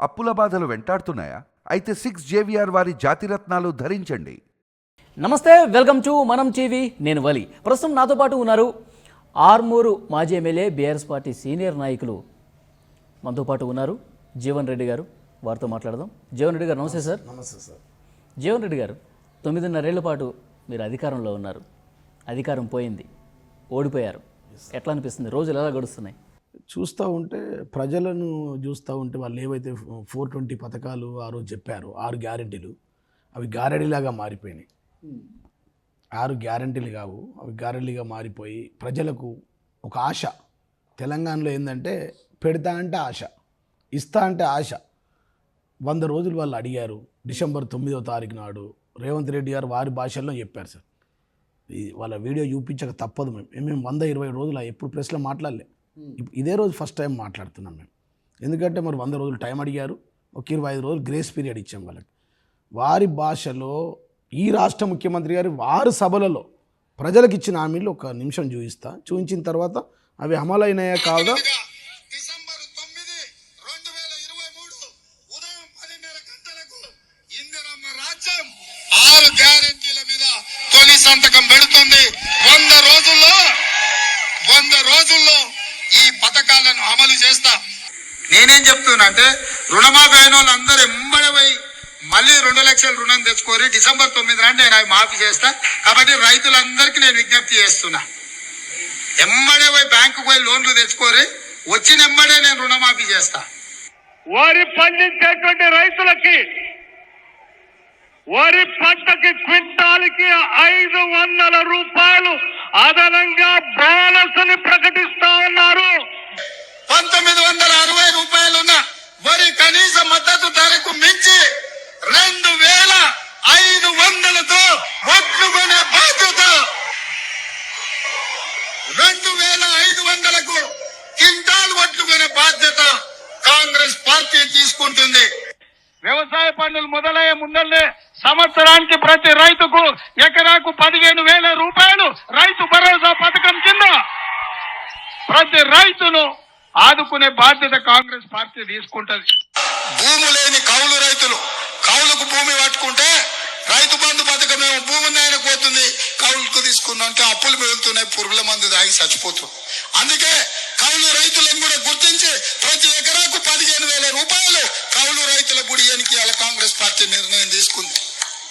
అప్పుల బాధలు వెంటాడుతున్నాయా? అయితే 6 JVR వారి జాతిరత్నాలు ధరించండి. నమస్తే, వెల్కమ్ టు మనం టీవీ. నేను వలి. ప్రస్తుతం నాతో పాటు ఉన్నారు ఆర్మూరు మాజీ ఎమ్మెల్యే బీఆర్ఎస్ పార్టీ సీనియర్ నాయకులు మనతో పాటు ఉన్నారు జీవన్ రెడ్డి గారు. వారితో మాట్లాడదాం. జీవన్ రెడ్డి గారు నమస్తే సార్. నమస్తే సార్. జీవన్ రెడ్డి గారు, 9.5 ఏళ్ల పాటు మీరు అధికారంలో ఉన్నారు. అధికారం పోయింది, ఓడిపోయారు. ఎట్లా అనిపిస్తుంది? రోజులు ఎలా గడుస్తున్నాయి? చూస్తూ ఉంటే ప్రజలను చూస్తూ ఉంటే వాళ్ళు ఏవైతే 420 పథకాలు ఆ రోజు చెప్పారు, 6 గ్యారెంటీలు, అవి గారెడీలాగా మారిపోయినాయి. 6 గ్యారెంటీలు కావు, అవి గారెడీగా మారిపోయి ప్రజలకు ఒక ఆశ. తెలంగాణలో ఏంటంటే పెడతా అంటే ఆశ, ఇస్తా అంటే ఆశ. 100 రోజులు వాళ్ళు అడిగారు. డిసెంబర్ 9వ తారీఖు నాడు రేవంత్ రెడ్డి గారు వారి భాషల్లో చెప్పారు సార్. వాళ్ళ వీడియో చూపించక తప్పదు. మేము 120 రోజులు ఎప్పుడు ప్రెస్లో మాట్లాడలే. ఇదే రోజు ఫస్ట్ టైం మాట్లాడుతున్నాం మేము. ఎందుకంటే మరి 100 రోజులు టైం అడిగారు, ఒక 25 రోజులు గ్రేస్ పీరియడ్ ఇచ్చాం వాళ్ళకి. వారి భాషలో ఈ రాష్ట్ర ముఖ్యమంత్రి గారు వారి సభలలో ప్రజలకు ఇచ్చిన హామీలు ఒక నిమిషం చూపించిన తర్వాత అవి అమలైనాయా కాదా? డిసెంబర్ 9, 2023 ఉదయం 10:30 గంటలకు ఇందిరమ్మ రాజ్యం 6 గ్యారెంటీల మీద తొలి సంతకం పెడుతుంది. 100 రోజుల్లో ఈ పథకాలను అమలు చేస్తా. నేనేం చెప్తున్నా అంటే రుణమాఫీ అయిన వాళ్ళందరూ ఎంబడి పోయి మళ్ళీ 2 లక్షల రుణం తెచ్చుకోరి. డిసెంబర్ 9 నాడు నేను అవి మాఫీ చేస్తా. కాబట్టి రైతులందరికీ నేను విజ్ఞప్తి చేస్తున్నా, ఎమ్మడే పోయి బ్యాంకు పోయి లోన్లు తెచ్చుకోరి, వచ్చిన ఎమ్మడే నేను రుణమాఫీ చేస్తా. వరి పండించేటువంటి రైతులకి వరి పంటకి క్వింటాల్కి 500 రూపాయలు అదనంగా బోనస్ ని ప్రకటిస్తా ఉన్నారు. 1960 రూపాయలున్న వరి కనీస మద్దతు ధరకు మించి 2500తో ఒట్లు కొనే బాధ్యత, 2500కు క్వింటాల్ ఒట్లు కొనే బాధ్యత కాంగ్రెస్ పార్టీ తీసుకుంటుంది. వ్యవసాయ పన్నులు మొదలయ్యే ముందల్లే సంవత్సరానికి ప్రతి రైతుకు ఎకరాకు 15,000 రూపాయలు రైతు భరోసా పథకం కింద ప్రతి రైతును ఆదుకునే బాధ్యత కాంగ్రెస్ పార్టీ తీసుకుంటది. భూమి లేని కౌలు రైతులు కౌలుకు భూమి పట్టుకుంటే రైతు బంధు పథకం ఏమో భూమి నాయనకు పోతుంది, కౌలుకు తీసుకున్నాక అప్పులు మిగులుతున్నాయి, పురుగుల మందు తాగి చచ్చిపోతుంది. అందుకే కౌలు రైతులను కూడా గుర్తించి ప్రతి ఎకరాకు 15,000 రూపాయలు కౌలు రైతుల గుడియానికి అలా కాంగ్రెస్ పార్టీ నిర్ణయం తీసుకుంది.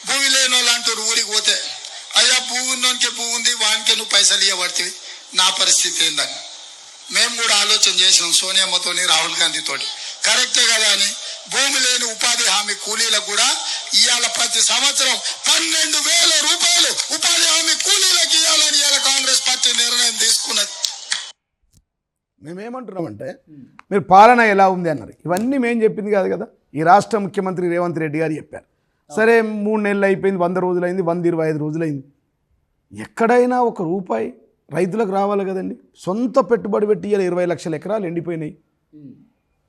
భూమి లేని వాళ్ళు అంటారు ఊరికి పోతే, అయ్యా భూమి ఉన్నోనికే భూమి ఉంది, వానికే నువ్వు పైసలు ఇవ్వబడితే నా పరిస్థితి ఏందని మేము కూడా ఆలోచన చేసాం సోనియమ్మతోని, రాహుల్ గాంధీతోటి. కరెక్టే కదా అని భూమి లేని ఉపాధి హామీ కూలీలకు కూడా ఇవాళ ప్రతి సంవత్సరం 12,000 రూపాయలు ఉపాధి హామీ కూలీలకు ఇవ్వాలని ఇవాళ కాంగ్రెస్ పార్టీ నిర్ణయం తీసుకున్నది. మేమేమంటున్నామంటే మీరు పాలన ఎలా ఉంది అన్నారు. ఇవన్నీ మేము చెప్పింది కాదు కదా, ఈ రాష్ట్ర ముఖ్యమంత్రి రేవంత్ రెడ్డి గారు చెప్పారు. సరే 3 నెలలు అయిపోయింది, 100 రోజులైంది, 125 రోజులైంది. ఎక్కడైనా ఒక రూపాయి రైతులకు రావాలి కదండి. సొంత పెట్టుబడి పెట్టి 20 లక్షల ఎకరాలు ఎండిపోయినాయి.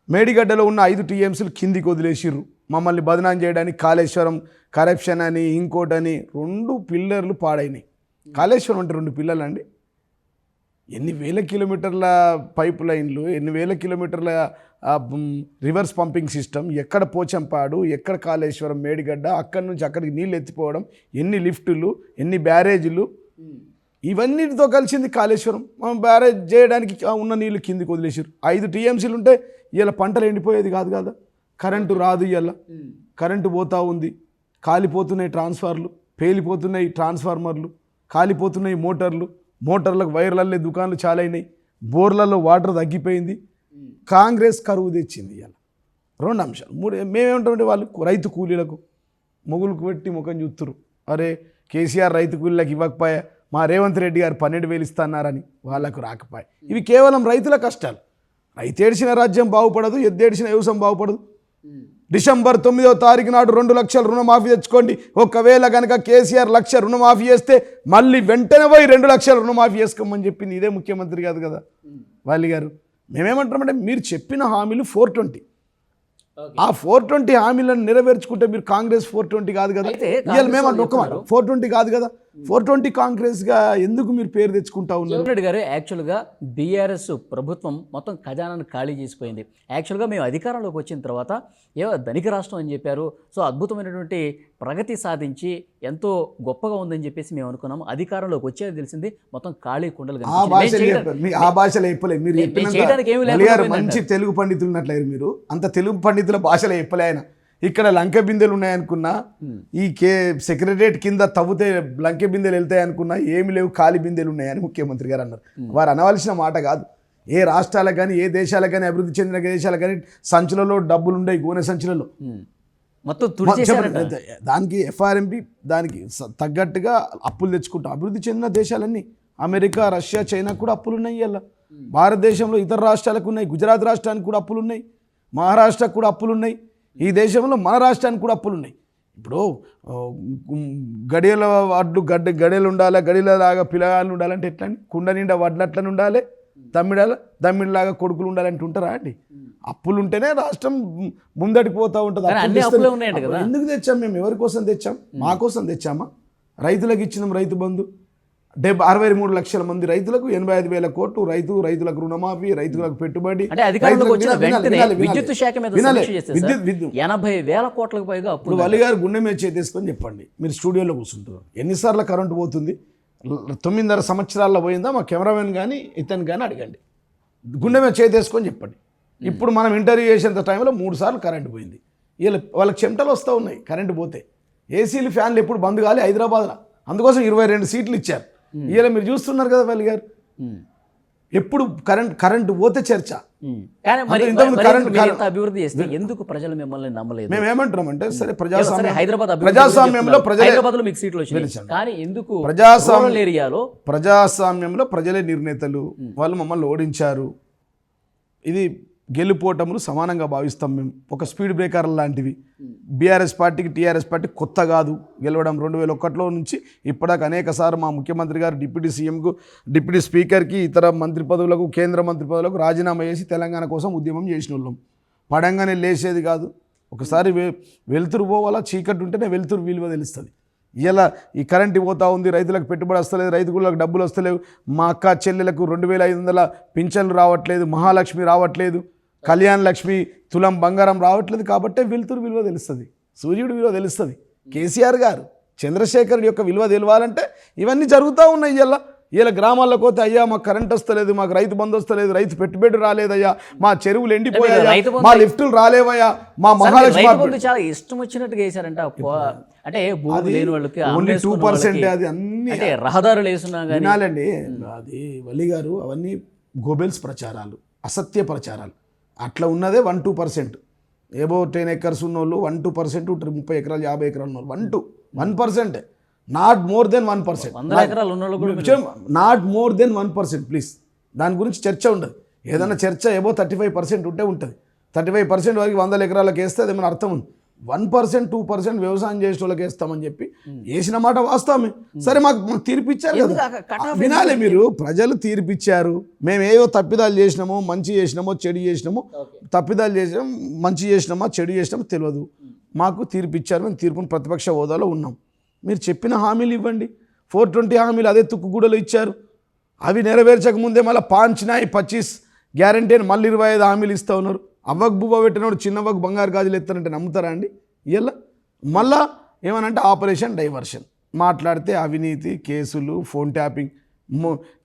మేడిగడ్డలో ఉన్న 5 TMCలు కిందికి వదిలేసిర్రు. మమ్మల్ని బదనాం చేయడానికి కాళేశ్వరం కరప్షన్ అని ఇంకోటని 2 పిల్లర్లు పాడైనాయి. కాళేశ్వరం అంటే 2 పిల్లలు అండి. ఎన్ని వేల కిలోమీటర్ల పైప్ లైన్లు, ఎన్ని వేల కిలోమీటర్ల రివర్స్ పంపింగ్ సిస్టమ్, ఎక్కడ పోచంపాడు, ఎక్కడ కాళేశ్వరం, మేడిగడ్డ, అక్కడి నుంచి అక్కడికి నీళ్ళు ఎత్తిపోవడం, ఎన్ని లిఫ్టులు, ఎన్ని బ్యారేజీలు, ఇవన్నిటితో కలిసింది కాళేశ్వరం. మనం బ్యారేజ్ చేయడానికి ఉన్న నీళ్ళు కిందికి వదిలేసారు. 5 TMCలు ఉంటే ఇలా పంటలు ఎండిపోయేది కాదు కదా. కరెంటు రాదు, ఇలా కరెంటు పోతూ ఉంది, కాలిపోతున్నాయి ట్రాన్స్ఫార్లు, పేలిపోతున్నాయి ట్రాన్స్ఫార్మర్లు, కాలిపోతున్నాయి మోటార్లకు వైర్లల్లే దుకాణాలు చాలా అయినాయి, బోర్లలో వాటర్ తగ్గిపోయింది. కాంగ్రెస్ కరువు తెచ్చింది. ఇలా 2 అంశాలు. 3 మేమేమంటామంటే వాళ్ళు రైతు కూలీలకు మొగులకు పెట్టి ముఖం చూస్తురు. అరే కేసీఆర్ రైతు కూలీలకు ఇవ్వకపోయా, మా రేవంత్ రెడ్డి గారు 12,000 ఇస్తున్నారని వాళ్ళకు రాకపోయా. ఇవి కేవలం రైతుల కష్టాలు. రైతు ఏడిచిన రాజ్యం బాగుపడదు, ఎద్దేడిచిన వ్యవసాయం బాగుపడదు. డిసెంబర్ 9వ తారీఖు నాడు 2 లక్షల రుణమాఫీ తెచ్చుకోండి. ఒకవేళ కనుక కేసీఆర్ 1,00,000 రుణమాఫీ చేస్తే మళ్ళీ వెంటనే పోయి 2 లక్షల రుణమాఫీ చేసుకోమని చెప్పింది ఇదే ముఖ్యమంత్రి కాదు కదా వాలి గారు. మేమేమంటామంటే మీరు చెప్పిన హామీలు 420, ఆ 420 హామీలను నెరవేర్చుకుంటే మీరు కాంగ్రెస్ 420 కాదు కదా. ఇవాళ మేమంటే ఒక్క మాట 420 కాదు కదా, 420 కాంగ్రెస్గా ఎందుకు మీరు పేరు తెచ్చుకుంటా ఉన్నారు? జగన్ రెడ్డి గారు యాక్చువల్గా బీఆర్ఎస్ ప్రభుత్వం మొత్తం ఖజానాను ఖాళీ చేసిపోయింది. యాక్చువల్గా మేము అధికారంలోకి వచ్చిన తర్వాత ధనిక రాష్ట్రం అని చెప్పారు. సో అద్భుతమైనటువంటి ప్రగతి సాధించి ఎంతో గొప్పగా ఉందని చెప్పేసి మేము అనుకున్నాము. అధికారంలోకి వచ్చేది తెలిసింది మొత్తం ఖాళీ కుండలు ఆ భాషలో చెప్పలేదు. మీరు చెప్పినంత మంచి తెలుగు పండితులు ఉన్నట్లేదు. మీరు అంత తెలుగు పండితుల భాషలో చెప్పలే ఆయన. ఇక్కడ లంక బిందెలు ఉన్నాయనుకున్నా, ఈ సెక్రటరేట్ కింద తవ్వుతే లంక బిందెలు వెళ్తాయి అనుకున్నా, ఏమి లేవు ఖాళీ బిందెలు ఉన్నాయని ముఖ్యమంత్రి గారు అన్నారు. వారు అనవలసిన మాట కాదు. ఏ రాష్ట్రాలకు కానీ, ఏ దేశాలకు కానీ, అభివృద్ధి చెందిన దేశాలకు కానీ సంచులలో డబ్బులు ఉన్నాయి, గోనె సంచులలో మొత్తం. దానికి ఎఫ్ఆర్ఎంపి దానికి తగ్గట్టుగా అప్పులు తెచ్చుకుంటాం. అభివృద్ధి చెందిన దేశాలన్నీ అమెరికా, రష్యా, చైనా కూడా అప్పులు ఉన్నాయి. ఇలా భారతదేశంలో ఇతర రాష్ట్రాలకు ఉన్నాయి. గుజరాత్ రాష్ట్రానికి కూడా అప్పులు ఉన్నాయి, మహారాష్ట్రకు కూడా అప్పులు ఉన్నాయి. ఈ దేశంలో మన రాష్ట్రానికి కూడా అప్పులు ఉన్నాయి. ఇప్పుడు గడియల వడ్లు గడియలు ఉండాలి, గడియలలాగా పిల్లగాళ్ళు ఉండాలంటే ఎట్లా అండి? కుండ నిండా వడ్లు అట్లని ఉండాలి, దమ్మిడిలాగా కొడుకులు ఉండాలంటే ఉంటారా అండి? అప్పులు ఉంటేనే రాష్ట్రం ముందడికి పోతూ ఉంటుంది. ఎందుకు తెచ్చాం మేము? ఎవరి కోసం తెచ్చాం? మా కోసం తెచ్చామా? రైతులకు ఇచ్చినాం రైతు బంధు. 63 లక్షల మంది రైతులకు 85,000 కోట్లు, రైతులకు రుణమాఫీ, రైతులకు పెట్టుబడి. విద్యుత్ శాఖ మీద 80,000 కోట్లకు పైగా. ఇప్పుడు వల్లి గారు గుండె మీద చేతేసుకొని చెప్పండి. మీరు స్టూడియోలో కూర్చుంటారు, ఎన్నిసార్లు కరెంటు పోతుంది? 9.5 సంవత్సరాల్లో పోయిందా? మా కెమెరామెన్ కానీ ఇతను కానీ అడగండి. గుండె మీద చేతేసుకొని చెప్పండి. ఇప్పుడు మనం ఇంటర్వ్యూ చేసేంత టైంలో 3 సార్లు కరెంటు పోయింది. వాళ్ళకి చెమటలు వస్తూ ఉన్నాయి కరెంటు పోతే. ఏసీలు, ఫ్యాన్లు ఎప్పుడు బంద్ కాలే హైదరాబాద్లో. అందుకోసం 22 సీట్లు ఇచ్చారు. ఇలా మీరు చూస్తున్నారు కదా వల్లి గారు, ఎప్పుడు కరెంటు పోతే చర్చ. అభివృద్ధి చేస్తే ఎందుకు ప్రజలు మిమ్మల్ని నమ్మలేదు? మేము ఏమంటున్నామంటే, సరే ప్రజాస్వామ్యంలో ప్రజాస్వామ్యంలో ప్రజలే నిర్ణేతలు, వాళ్ళు మమ్మల్ని ఓడించారు. ఇది గెలుపోటములు సమానంగా భావిస్తాం మేము. ఒక స్పీడ్ బ్రేకర్ లాంటివి. బీఆర్ఎస్ పార్టీకి టీఆర్ఎస్ పార్టీ కొత్త కాదు. గెలవడం 2001లో నుంచి ఇప్పటిదాకా అనేక సార్లు మా ముఖ్యమంత్రి గారు డిప్యూటీ సీఎంకు, డిప్యూటీ స్పీకర్కి, ఇతర మంత్రి పదవులకు, కేంద్ర మంత్రి పదవులకు రాజీనామా చేసి తెలంగాణ కోసం ఉద్యమం చేసిన వాళ్ళం. పడంగానే లేచేది కాదు. ఒకసారి వెలుతురు పోవాలా, చీకటి ఉంటేనే వెలుతురు విలువ తెలుస్తుంది. ఇలా ఈ కరెంటు పోతూ ఉంది, రైతులకు పెట్టుబడి వస్తలేదు, రైతులకు డబ్బులు వస్తలేవు, మా అక్క చెల్లెలకు 2,500 పింఛన్లు రావట్లేదు, మహాలక్ష్మి రావట్లేదు, కళ్యాణ లక్ష్మి, తులం బంగారం రావట్లేదు. కాబట్టే వెలుతురు విలువ తెలుస్తుంది, సూర్యుడు విలువ తెలుస్తుంది. కేసీఆర్ గారు, చంద్రశేఖర్ యొక్క విలువ తెలియాలంటే ఇవన్నీ జరుగుతూ ఉన్నాయి. ఇలా గ్రామాల్లోకి పోతే, అయ్యా మాకు కరెంట్ వస్తలేదు, మాకు రైతు బంధు వస్తలేదు, రైతు పెట్టుబడి రాలేదయ్యా, మా చెరువులు ఎండిపోయాయా, మా లిఫ్టులు రాలేవయ్యా, మా మహాలక్ష్మి చాలా ఇష్టం వచ్చినట్టుగా వేశారంట. అంటే భూమి లేని వాళ్ళకి ఓన్లీ 2%. అది అన్ని రహదారులు వేస్తున్నా వినాలండి. అది వల్లి గారు, అవన్నీ గోబెల్స్ ప్రచారాలు, అసత్య ప్రచారాలు. అట్లా ఉన్నదే 1-2%. ఏబో 10 acres ఉన్నోళ్ళు 1-2% ఉంటారు. 30 ఎకరాలు 50 ఎకరాలు ఉన్నోళ్ళు 1%. Not more than 1%. Not more than 1%. Please, దాని గురించి చర్చ ఉండదు. ఏదైనా చర్చ ఏబో 35% ఉంటే ఉంటుంది. 35% వరకు 100 ఎకరాలకు వేస్తే అది ఏమైనా అర్థం ఉంది. 1%-2% వ్యవసాయం చేసే వాళ్ళకి వేస్తామని చెప్పి వేసిన మాట వాస్తవమే. సరే, మాకు తీర్పిచ్చారు కదా, వినాలి మీరు. ప్రజలు తీర్పిచ్చారు. మేము ఏవో తప్పిదాలు చేసినామో, మంచి చేసినామో, చెడు చేసినామో, తప్పిదాలు చేసినామో, మంచి చేసినామా, చెడు చేసినామో తెలియదు. మాకు తీర్పిచ్చారు. మేము తీర్పును ప్రతిపక్ష హోదాలో ఉన్నాం. మీరు చెప్పిన హామీలు ఇవ్వండి. 420 హామీలు అదే తుక్కుగూడలో ఇచ్చారు. అవి నెరవేర్చక ముందే మళ్ళీ 5-25 గ్యారంటీ అని మళ్ళీ 25 హామీలు ఇస్తూ ఉన్నారు. అవ్వకు బువ్వ పెట్టినప్పుడు చిన్నవ్వకు బంగారు గాజులు ఎత్తారంటే నమ్ముతారా అండి? ఇలా మళ్ళా ఏమనంటే ఆపరేషన్ డైవర్షన్ మాట్లాడితే అవినీతి కేసులు, ఫోన్ ట్యాపింగ్,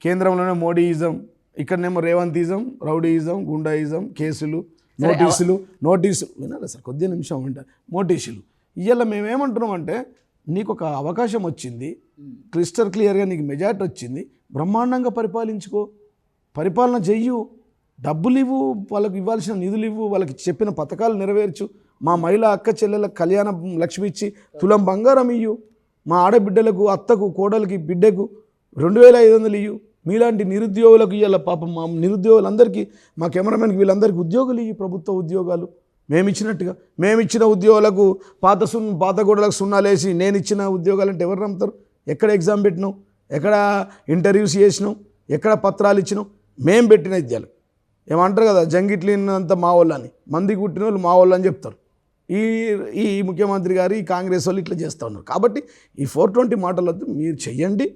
కేంద్రంలోనే మోడీయిజం, ఇక్కడనేమో రేవంతిజం, రౌడీయిజం, గుండాయిజం, కేసులు, నోటీసులు వినాలి సార్, కొద్ది నిమిషం ఉంటారు. నోటీసులు. ఇలా మేమేమంటున్నామంటే, నీకు ఒక అవకాశం వచ్చింది, క్రిస్టల్ క్లియర్గా నీకు మెజార్టీ వచ్చింది, బ్రహ్మాండంగా పరిపాలించుకో, పరిపాలన చెయ్యు, డబ్బులు ఇవ్వు, వాళ్ళకి ఇవ్వాల్సిన నిధులు ఇవ్వు, వాళ్ళకి చెప్పిన పథకాలు నెరవేర్చు, మా మహిళా అక్క చెల్లెలకు కళ్యాణ లక్ష్మి ఇచ్చి తులం బంగారం ఇయ్యు, మా ఆడబిడ్డలకు, అత్తకు, కోడలికి, బిడ్డకు 2,500 ఇయ్యు, మీలాంటి నిరుద్యోగులకు ఇవ్వాలి. పాపం మా నిరుద్యోగులందరికీ, మా కెమెరామెన్కి వీళ్ళందరికీ ఉద్యోగాలు ఇవ్వు, ప్రభుత్వ ఉద్యోగాలు మేమిచ్చినట్టుగా. మేమిచ్చిన ఉద్యోగాలకు పాత గోడలకు సున్నాలేసి నేను ఇచ్చిన ఉద్యోగాలంటే ఎవరు నమ్ముతారు? ఎక్కడ ఎగ్జామ్ పెట్టినావు, ఎక్కడ ఇంటర్వ్యూస్ చేసినావు, ఎక్కడ పత్రాలు ఇచ్చినావు? మేము పెట్టిన విద్యాలు ఏమంటారు కదా, జంగిట్లినంత మా వాళ్ళని, మంది కుట్టిన వాళ్ళు మా వాళ్ళు అని చెప్తారు. ఈ ఈ ముఖ్యమంత్రి గారు ఈ కాంగ్రెస్ వాళ్ళు ఇట్లా చేస్తూ ఉన్నారు. కాబట్టి ఈ 420 మాటలతో మీరు చెయ్యండి,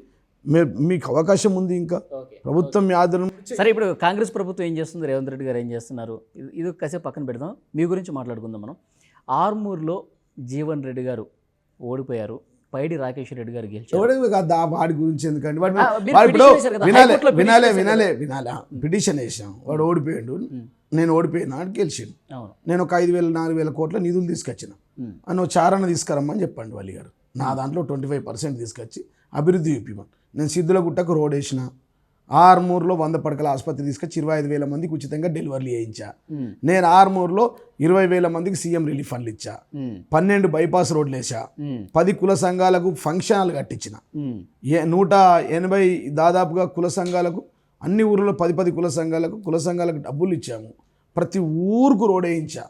మీకు అవకాశం ఉంది. ఇంకా ప్రభుత్వం మీ ఆదరణ. సరే, ఇప్పుడు కాంగ్రెస్ ప్రభుత్వం ఏం చేస్తుంది, రేవంత్ రెడ్డి గారు ఏం చేస్తున్నారు, ఇది కాసేపు పక్కన పెడదాం. మీ గురించి మాట్లాడుకుందాం మనం. ఆర్మూర్లో జీవన్ రెడ్డి గారు ఓడిపోయారు, పైడి రాకేష్ రెడ్డి గారు గెలిచారు. వాడి గురించి ఎందుకంటే వాడు మీరు ఇప్పుడు పిటిషన్ వేశారు కదా, హైకోర్టులో వినాలే పిటిషన్ వేసాం. వాడు ఓడిపోయాడు, నేను ఓడిపోయినా అని గెలిచిండు. అవును. నేను ఒక 5,000-4,000 కోట్ల నిధులు తీసుకొచ్చిన అని ఒక చారణ తీసుకురమ్మని చెప్పండి వల్లి గారు. నా దాంట్లో 25% తీసుకొచ్చి అభివృద్ధి చూపిమని. నేను సిద్ధులగుట్టకు రోడ్ వేసిన, ఆర్మూర్లో 100 పడకల ఆసుపత్రి తీసుకొచ్చి 25,000 మందికి ఉచితంగా డెలివరీ చేయించా. నేను ఆర్మూర్లో 20,000 మందికి సీఎం రిలీఫ్ ఫండ్లు ఇచ్చా. 12 బైపాస్ రోడ్లు వేసా. 10 కుల సంఘాలకు ఫంక్షన్ హాల్ కట్టించిన. 180 దాదాపుగా కుల సంఘాలకు, అన్ని ఊర్లలో 10 కుల సంఘాలకు డబ్బులు ఇచ్చాము. ప్రతి ఊరుకు రోడ్ వేయించా.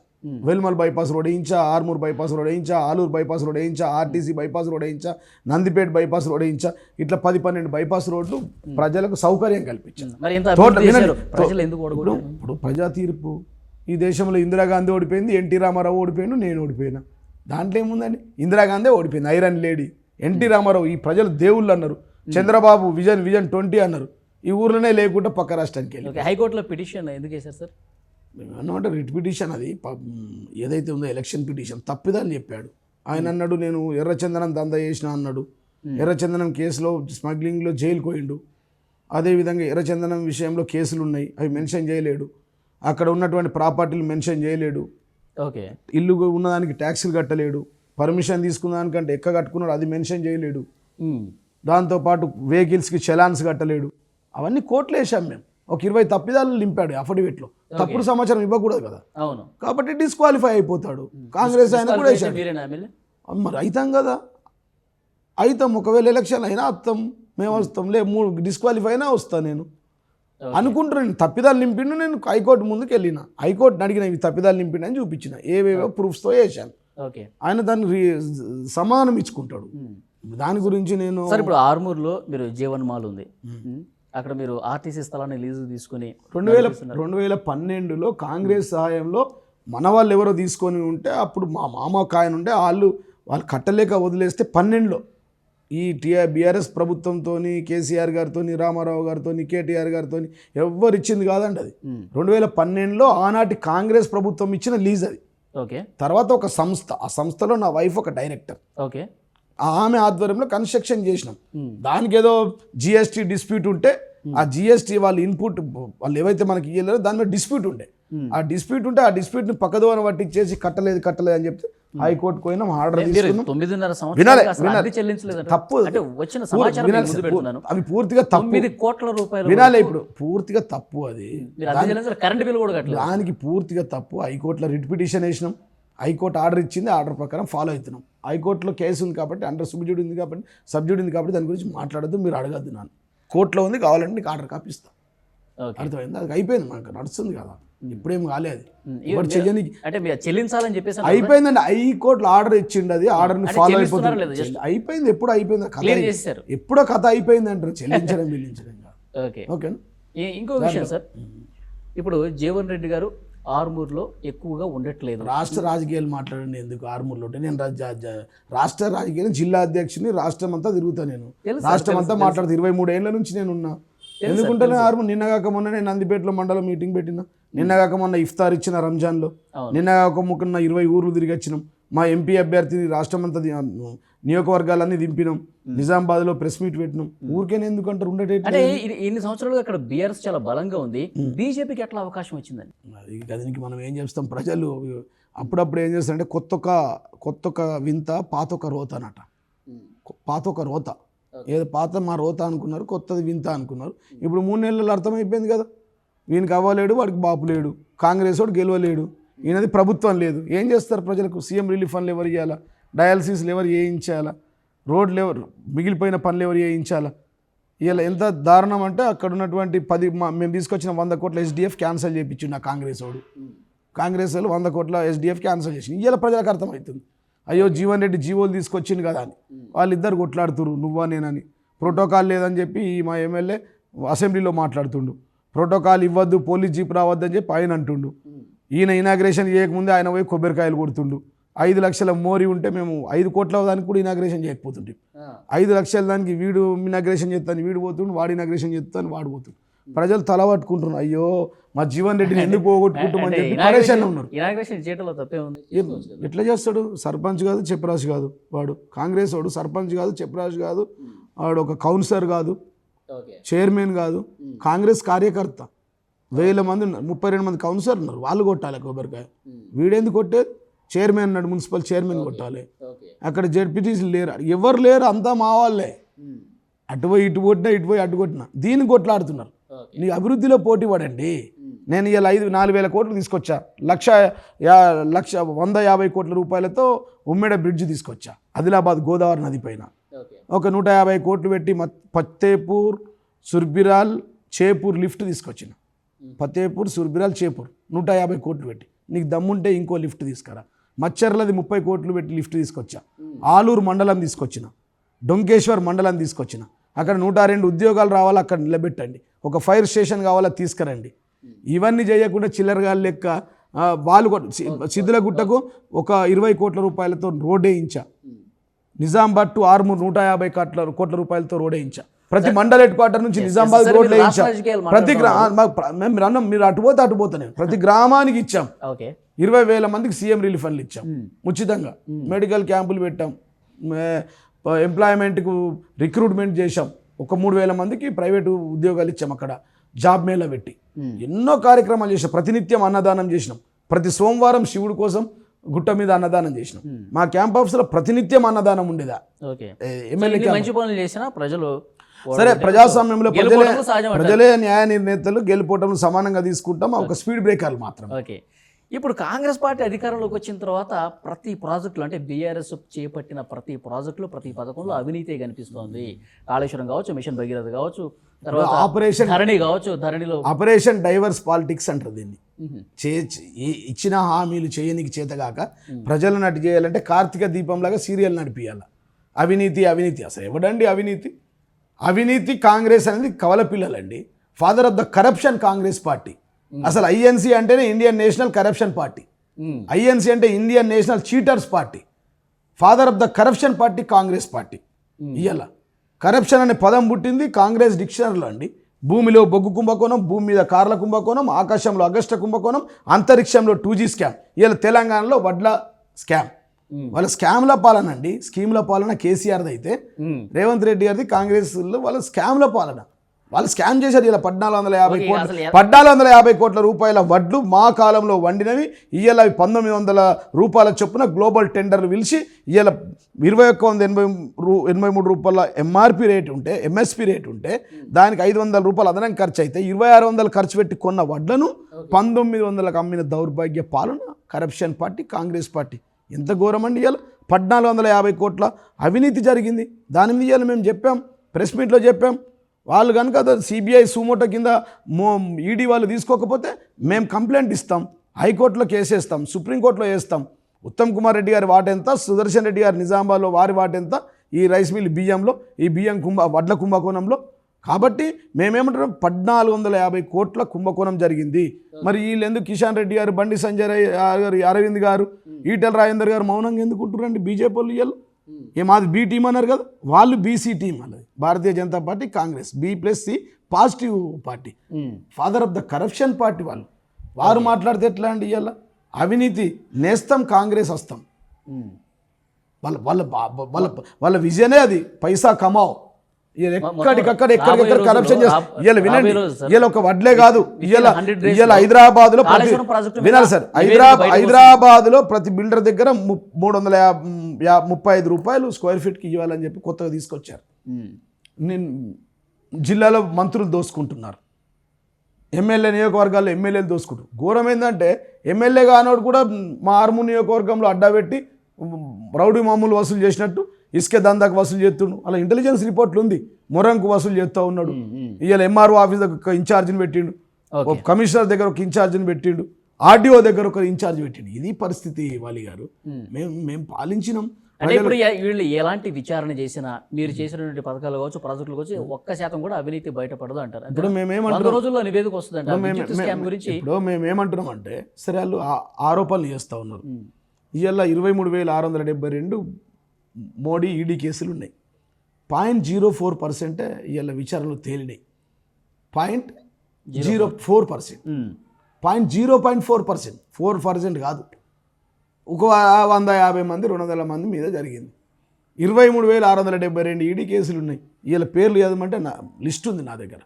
వెల్మల్ బైపాస్ రోడ్ వేయించా, ఆర్మూర్ బైపాస్ రోడ్ వేయించా, ఆలూరు బైపాస్ రోడ్ వేయించా, ఆర్టీసీ బైపాస్ రోడ్ వేయించా, నందిపేట బైపాస్ రోడ్ వేయించా. ఇట్లా 10-12 బైపాస్ రోడ్లు ప్రజలకు సౌకర్యం కల్పించాను. ఇప్పుడు ప్రజా తీర్పు ఈ దేశంలో ఇందిరాగాంధీ ఓడిపోయింది, ఎన్టీ రామారావు ఓడిపోయాడు, నేను ఓడిపోయినా. దాంట్లో ఏముందండి? ఇందిరాగాంధీ ఓడిపోయింది, ఐరన్ లేడీ. ఎన్టీ రామారావు ఈ ప్రజలు దేవుళ్ళు అన్నారు. చంద్రబాబు విజన్ 20 అన్నారు. ఈ ఊర్లోనే లేకుండా పక్క రాష్ట్రానికి వెళ్ళి హైకోర్టులో పిటిషన్ ఎందుకు వేశారు సార్? ఏమన్నమాట రిట్ పిటిషన్, అది ఏదైతే ఉందో ఎలక్షన్ పిటిషన్ తప్పిదాన్ని చెప్పాడు. ఆయన అన్నాడు నేను ఎర్రచందనం దందా చేసిన అన్నాడు. ఎర్రచందనం కేసులో స్మగ్లింగ్లో జైలుకు పోయిండు. అదేవిధంగా ఎర్రచందనం విషయంలో కేసులు ఉన్నాయి, అవి మెన్షన్ చేయలేడు. అక్కడ ఉన్నటువంటి ప్రాపర్టీలు మెన్షన్ చేయలేడు. ఓకే. ఇల్లు ఉన్నదానికి ట్యాక్సులు కట్టలేడు. పర్మిషన్ తీసుకున్న దానికంటే ఎక్క కట్టుకున్నాడు, అది మెన్షన్ చేయలేడు. దాంతోపాటు వెహికల్స్కి చలాన్స్ కట్టలేడు. అవన్నీ కోర్టులో వేసాం మేము. ఒక 20 తప్పిదాలు నింపాడు అఫిడవిట్లో. తప్పుడు సమాచారం ఇవ్వకూడదు కదా. అవును. కాబట్టి డిస్క్వాలిఫై అయిపోతాడు. కాంగ్రెస్ ఆయన కూడా వేసాడు. మరి అవుతాం కదా, అవుతాం. ఒకవేళ ఎలక్షన్ అయినా వస్తాం, మేము వస్తాం. 3 డిస్క్వాలిఫై అయినా వస్తాను నేను అనుకుంటున్నాను. తప్పిదాలు నింపిండు. నేను హైకోర్టు ముందుకు వెళ్ళిన, హైకోర్టుని అడిగిన ఇవి తప్పిదాలు నింపిండు అని చూపించిన, ఏవేవో ప్రూఫ్స్తో వేసాను. ఆయన దాన్ని సమాధానం ఇచ్చుకుంటాడు. దాని గురించి నేను సార్, ఇప్పుడు ఆర్మూర్లో మీరు జీవన్ మాల్ ఉంది, అక్కడ మీరు ఆర్టీసీ స్థలాన్ని లీజు తీసుకుని 2012లో కాంగ్రెస్ సహాయంలో మన వాళ్ళు ఎవరో తీసుకొని ఉంటే, అప్పుడు మా మామ ఒక ఆయన ఉంటే, వాళ్ళు కట్టలేక వదిలేస్తే 12లో ఈ బీఆర్ఎస్ ప్రభుత్వంతో, కేసీఆర్ గారితో, రామారావు గారితో, కేటీఆర్ గారితో ఎవరు ఇచ్చింది కాదండి అది. 2012లో ఆనాటి కాంగ్రెస్ ప్రభుత్వం ఇచ్చిన లీజ్ అది. ఓకే. తర్వాత ఒక సంస్థ, ఆ సంస్థలో నా వైఫ్ ఒక డైరెక్టర్. ఓకే. ఆమె ఆధ్వర్యంలో కన్స్ట్రక్షన్ చేసినాం. దానికి ఏదో జిఎస్టీ డిస్ప్యూట్ ఉంటే, ఆ జిఎస్టీ వాళ్ళు ఇన్పుట్ వాళ్ళు ఏవైతే మనకి ఇవ్వలేదో దాని మీద డిస్ప్యూట్ ఉండే. ఆ డిస్ప్యూట్ ఉంటే ఆ డిస్ప్యూట్ని పక్కదోన పట్టించేసి కట్టలేదు అని చెప్తే హైకోర్టు పోయినా ఆర్డర్ తీసుకున్నాం. 9.5 సంవత్సరాలు చెల్లించలేదు. తప్పు. వచ్చిన సమాచారం అవి పూర్తిగా తప్పు. 9 కోట్ల రూపాయలు వినాలి. ఇప్పుడు పూర్తిగా తప్పు అది. కరెంట్ బిల్ కూడా కట్టలేదు. దానికి పూర్తిగా తప్పు. హైకోర్టులో రిట్ పిటిషన్ వేసినాం. హైకోర్టు ఆర్డర్ ఇచ్చింది, ఆర్డర్ ప్రకారం ఫాలో అవుతున్నాం. హైకోర్టులో కేసు ఉంది కాబట్టి, అండర్ సబ్జెక్ట్ ఉంది కాబట్టి దాని గురించి మాట్లాడద్దు, మీరు అడగద్దు. నాన్న కోర్టులో ఉంది, కావాలంటే నీకు ఆర్డర్ కాపీ ఇస్తా. అర్థమైంది? అది అయిపోయింది, మనకు నడుస్తుంది కదా, ఇప్పుడేం కాలేదు. చెల్లించాలని చెప్పేసి అయిపోయిందండి. హైకోర్టులో ఆర్డర్ ఇచ్చిండు, అది ఆర్డర్ని ఫాలో అయిపోతుంది. అయిపోయింది, ఎప్పుడు అయిపోయింది కథ, ఎప్పుడో కథ అయిపోయింది అంటారు. చెల్లించడం ఓకేనా. ఇంకో విషయం సార్, ఇప్పుడు జీవన్ రెడ్డి గారు ఆర్మూర్లో ఎక్కువగా ఉండట్లేదు. రాష్ట్ర రాజకీయాలు మాట్లాడండి ఎందుకు ఆర్మూర్లో ఉంటే? నేను రాష్ట్ర రాజకీయాలు జిల్లా అధ్యక్షుని, రాష్ట్రం అంతా తిరుగుతా. నేను రాష్ట్రం అంతా మాట్లాడుతూ 23 ఏళ్ళ నుంచి నేను ఉన్నా. ఎందుకుంటే ఆర్మూర్ నిన్నగాక మొన్న నేను నందిపేటలో మండలం మీటింగ్ పెట్టినా. నిన్నగాక మొన్న ఇఫ్తార్ ఇచ్చిన రంజాన్లో. నిన్నగాక మొన్న 20 ఊర్లు తిరిగి వచ్చినాం. మా ఎంపీ అభ్యర్థిని రాష్ట్రం అంతా నియోజకవర్గాలన్నీ దింపినాం. నిజామాబాద్లో ప్రెస్ మీట్ పెట్టినాం. ఊరికేనే ఎందుకంటారు అంటే ఇన్ని సంవత్సరాలుగా అక్కడ బీఆర్ఎస్ చాలా బలంగా ఉంది, బీజేపీకి ఎట్లా అవకాశం వచ్చిందని? అది దానికి మనం ఏం చేస్తాం, ప్రజలు అప్పుడప్పుడు ఏం చేస్తారంటే కొత్త వింత పాతొక రోత అనట. పాతొక రోత, ఏదో పాత మా రోత అనుకున్నారు, కొత్తది వింత అనుకున్నారు. ఇప్పుడు 3 నెలలు అర్థమైపోయింది కదా, వీనికి అవ్వలేడు, వాడికి బాపు లేడు, కాంగ్రెస్ వాడు గెలవలేడు, ఈయనది ప్రభుత్వం లేదు. ఏం చేస్తారు ప్రజలకు? సీఎం రిలీఫ్ ఫండ్లు ఎవరు ఇవ్వాలా, డయాలసిస్లు ఎవరు చేయించాలా, రోడ్లు ఎవరు, మిగిలిపోయిన పనులు ఎవరు చేయించాలా? ఇలా ఎంత దారుణం అంటే, అక్కడ ఉన్నటువంటి మేము తీసుకొచ్చిన 100 కోట్ల ఎస్డిఎఫ్ క్యాన్సిల్ చేయించిండు ఆ కాంగ్రెస్ వాడు. కాంగ్రెస్ వాళ్ళు 100 కోట్ల ఎస్డిఎఫ్ క్యాన్సిల్ చేసింది. ఇలా ప్రజలకు అర్థమవుతుంది, అయ్యో జీవన్ రెడ్డి జీవోలు తీసుకొచ్చింది కదా అని. వాళ్ళిద్దరు కొట్లాడుతురు, నువ్వా నేనని. ప్రోటోకాల్ లేదని చెప్పి మా ఎమ్మెల్యే అసెంబ్లీలో మాట్లాడుతుండు. ప్రోటోకాల్ ఇవ్వద్దు, పోలీస్ జీప్ రావద్దని చెప్పి ఆయన అంటుండు. ఈయన ఇనాగ్రేషన్ చేయకముందే ఆయన పోయి కొబ్బరికాయలు కొడుతుండు. 5 లక్షల మోరీ ఉంటే మేము 5 కోట్ల దానికి కూడా ఇనాగ్రేషన్ చేయకపోతుంటే 5 లక్షల దానికి వీడు ఇనాగ్రేషన్ చేస్తాను వీడు పోతుండు, వాడు ఇనాగ్రేషన్ చేస్తాను వాడు పోతుండు. ప్రజలు తల పట్టుకుంటున్నారు, అయ్యో మా జీవన్ రెడ్డిని ఎందుకు పోగొట్టుకుంటామని చెప్పి పరేషాన్లో ఉన్నారు. ఇనాగ్రేషన్ చేయడంలో తప్పే ఉంది. ఎట్లా చేస్తాడు? సర్పంచ్ కాదు, చెప్పరాజు కాదు, వాడు కాంగ్రెస్ వాడు, సర్పంచ్ కాదు, చెప్పరాజు కాదు, వాడు ఒక కౌన్సిలర్ కాదు, చైర్మన్ కాదు, కాంగ్రెస్ కార్యకర్త. 1000 మంది ఉన్నారు, 32 మంది కౌన్సిలర్ ఉన్నారు, వాళ్ళు కొట్టాలి కొబ్బరికాయ. వీడేందుకు కొట్టేది? చైర్మన్ అన్నాడు, మున్సిపల్ చైర్మన్ కొట్టాలి. అక్కడ జెడ్పీటీసీలు లేరు, ఎవరు లేరు, అంతా మా వాళ్ళే. అటు పోయి ఇటు కొట్టినా, ఇటు పోయి అటు కొట్టినా, దీన్ని కొట్లాడుతున్నారు. నీ అభివృద్ధిలో పోటీ పడండి. నేను ఇలా 4,000 కోట్లు తీసుకొచ్చా, 150 కోట్ల రూపాయలతో ఉమ్మెడ బ్రిడ్జ్ తీసుకొచ్చా ఆదిలాబాద్ గోదావరి నది పైన. ఒక 150 కోట్లు పెట్టి ఫతేపూర్, సుర్బిరాల్, చేపూర్ లిఫ్ట్ తీసుకొచ్చిన. ఫతేపూర్, సుర్బిరాల్, చేపూర్ 150 కోట్లు పెట్టి. నీకు దమ్ముంటే ఇంకో లిఫ్ట్ తీసుకురా. మచ్చర్లది 30 కోట్లు పెట్టి లిఫ్ట్ తీసుకొచ్చా. ఆలూరు మండలం తీసుకొచ్చిన, డొంకేశ్వర్ మండలం తీసుకొచ్చిన. అక్కడ 102 ఉద్యోగాలు రావాలా, అక్కడ నిలబెట్టండి. ఒక ఫైర్ స్టేషన్ కావాలా, తీసుకురండి. ఇవన్నీ చేయకుండా చిల్లరగా లెక్క వాళ్ళు సిద్ధులగుట్టకు ఒక 20 కోట్ల రూపాయలతో రోడ్ వేయించా. నిజామాబాద్ టు ఆర్మూర్ 150 కోట్ల రూపాయలతో రోడ్ వేయించా. ప్రతి మండల హెడ్ క్వార్టర్ నుంచి నిజామాబాద్ రోడ్ వేయించా. ప్రతి మీరు అటుపోతే నేను ప్రతి గ్రామానికి ఇచ్చాం. 20,000 మందికి సీఎం రిలీఫ్ ఫండ్లు ఇచ్చాం ఉచితంగా. మెడికల్ క్యాంపులు పెట్టాం, ఎంప్లాయ్మెంట్కు రిక్రూట్మెంట్ చేశాం. ఒక 3,000 మందికి ప్రైవేటు ఉద్యోగాలు ఇచ్చాం. అక్కడ జాబ్ మేళా పెట్టి ఎన్నో కార్యక్రమాలు చేసాం. ప్రతినిత్యం అన్నదానం చేసినాం. ప్రతి సోమవారం శివుడి కోసం గుట్ట మీద అన్నదానం చేసినాం. మా క్యాంప్ ఆఫీస్లో ప్రతినిత్యం అన్నదానం ఉండేదా. ఎమ్మెల్యే మంచి పనులు చేసినా ప్రజలు సరే, ప్రజాస్వామ్యంలో ప్రజలే న్యాయ నిర్ణేతలు, గెలుపోవటం సమానంగా తీసుకుంటాం. ఒక స్పీడ్ బ్రేకర్లు మాత్రం. ఓకే, ఇప్పుడు కాంగ్రెస్ పార్టీ అధికారంలోకి వచ్చిన తర్వాత ప్రతి ప్రాజెక్టులు, అంటే బీఆర్ఎస్ చేపట్టిన ప్రతి ప్రాజెక్టులు, ప్రతి పథకంలో అవినీతి కనిపిస్తోంది. కాళేశ్వరం కావచ్చు, మిషన్ భగీరథ కావచ్చు, తర్వాత ఆపరేషన్ ధరణి కావచ్చు. ధరణిలో ఆపరేషన్ డైవర్స్ పాలిటిక్స్ అంటారు దీన్ని. ఇచ్చిన హామీలు చేయనికి చేతగాక ప్రజలను అటు చేయాలంటే కార్తీక దీపంలాగా సీరియల్ నడిపియాల. అవినీతి అవినీతి, అసలు ఎవడండి అవినీతి? అవినీతి కాంగ్రెస్ అనేది కవల పిల్లలండి. Father of the corruption Congress party. అసలు ఐఎన్సీ అంటేనే Indian national corruption party. INC అంటే Indian national cheaters party. Father of the corruption party Congress party. ఇవాళ కరప్షన్ అనే పదం పుట్టింది కాంగ్రెస్ డిక్షనరీలో అండి. భూమిలో బొగ్గు కుంభకోణం, భూమి మీద కార్ల కుంభకోణం, ఆకాశంలో అగస్ట కుంభకోణం, అంతరిక్షంలో 2G స్కామ్. ఇవాళ తెలంగాణలో వడ్ల స్కామ్. వాళ్ళ స్కామ్ల పాలన అండి. స్కీమ్ల పాలన కేసీఆర్ది అయితే, రేవంత్ రెడ్డి గారిది కాంగ్రెస్లో వాళ్ళ స్కామ్ల పాలన. వాళ్ళు స్కామ్ చేశారు. ఇలా 1,450 కోట్ల రూపాయల వడ్లు మా కాలంలో వండినవి ఇవాళ 1,900 రూపాయల చొప్పున గ్లోబల్ టెండర్లు పిలిచి ఇవాళ 2,183 రూపాయల ఎంఆర్పి రేట్ ఉంటే, ఎంఎస్పి రేట్ ఉంటే దానికి 500 రూపాయలు అదనంగా ఖర్చు అయితే 2,600 ఖర్చు పెట్టి కొన్న వడ్లను 1,900లకు అమ్మిన దౌర్భాగ్య పాలన కరప్షన్ పార్టీ కాంగ్రెస్ పార్టీ. ఎంత ఘోరమండి. ఇవాళ 1,450 కోట్ల అవినీతి జరిగింది. దాని మీద ఇవాళ మేము చెప్పాం, ప్రెస్ మీట్లో చెప్పాం. వాళ్ళు కనుక సిబిఐ సుమోటో కింద ఈడీ వాళ్ళు తీసుకోకపోతే మేము కంప్లైంట్ ఇస్తాం, హైకోర్టులో కేసు వేస్తాం, సుప్రీంకోర్టులో వేస్తాం. ఉత్తమ్ కుమార్ రెడ్డి గారి వాటెంత, సుదర్శన్ రెడ్డి గారి నిజామాబాద్లో వారి వాటెంత, ఈ రైస్ మిల్ బియ్యంలో, ఈ బియ్యం వడ్ల కుంభకోణంలో. కాబట్టి మేమేమంటున్నాం, 1,450 కోట్ల కుంభకోణం జరిగింది. మరి వీళ్ళు ఎందుకు కిషన్ రెడ్డి గారు, బండి సంజయ్ గారు, అరవింద్ గారు, ఈటెల రాజేందర్ గారు మౌనంగా ఎందుకు ఉంటున్నారండి? బీజేపీ వాళ్ళు ఇవాళ మాది బి టీం అన్నారు కదా, వాళ్ళు బీసీ టీం. అన్నది Bharatiya Janata party Congress B+C positive party. Father of the corruption party వారు మాట్లాడితే ఎట్లా అండి? ఇవాళ అవినీతి నేస్తం, కాంగ్రెస్ వస్తాం. వాళ్ళ వాళ్ళ వాళ్ళ వాళ్ళ విజనే అది, పైసా కమావ్. ఎక్కడికక్కడ కరప్షన్ చేస్తారు. ఇవాళ వినండి, ఇవాళ ఒక వడ్లే కాదు, ఇవాళ హైదరాబాద్లో వినాలి సార్, హైదరాబాద్లో ప్రతి బిల్డర్ దగ్గర 335 రూపాయలు స్క్వేర్ ఫీట్కి ఇవ్వాలని చెప్పి కొత్తగా తీసుకొచ్చారు. జిల్లాలో మంత్రులు దోసుకుంటున్నారు, ఎమ్మెల్యే నియోజకవర్గాల్లో ఎమ్మెల్యేలు దోసుకుంటారు. ఘోరం ఏంటంటే ఎమ్మెల్యే కానోడు కూడా మా ఆర్మూర్ నియోజకవర్గంలో అడ్డా పెట్టి రౌడీ మామూలు వసూలు చేసినట్టు ఇసుక దందాకు వసూలు చేస్తుండు. అలా ఇంటెలిజెన్స్ రిపోర్ట్లు ఉంది. మొరంకు వసూలు చేస్తూ ఉన్నాడు. ఇవాళ ఎంఆర్ఓ ఆఫీస్ దగ్గర ఒక ఇన్ఛార్జిని పెట్టిండు, కమిషనర్ దగ్గర ఒక ఇన్ఛార్జిని పెట్టిండు, ఆర్డీఓ దగ్గర ఒక ఇన్ఛార్జ్ పెట్టిండు. ఇది పరిస్థితి. వాలి గారు, మేము పాలించినాం. అంటే ఇప్పుడు వీళ్ళు ఎలాంటి విచారణ చేసినా, మీరు చేసినటువంటి పథకాలు కావచ్చు, ప్రాజెక్టులు కావచ్చు, 1% కూడా అవినీతి బయటపడదు అంటారు. ఇప్పుడు మేమేమంటున్నాం, రోజుల్లో నివేదిక వస్తుంది. ఇప్పుడు మేమేమంటున్నాం అంటే, సరే వాళ్ళు ఆరోపణలు చేస్తూ ఉన్నారు. ఇవాళ 23,672 మోడీ ఈడీ కేసులు ఉన్నాయి. 0.04% ఇవాళ విచారణలు తేలినాయి. 0.04%, 0.04%, 4% కాదు. ఒక 150 మంది 200 మంది మీద జరిగింది. 23,672 ఈడీ కేసులు ఉన్నాయి. వీళ్ళ పేర్లు చదవమంటే నా లిస్ట్ ఉంది నా దగ్గర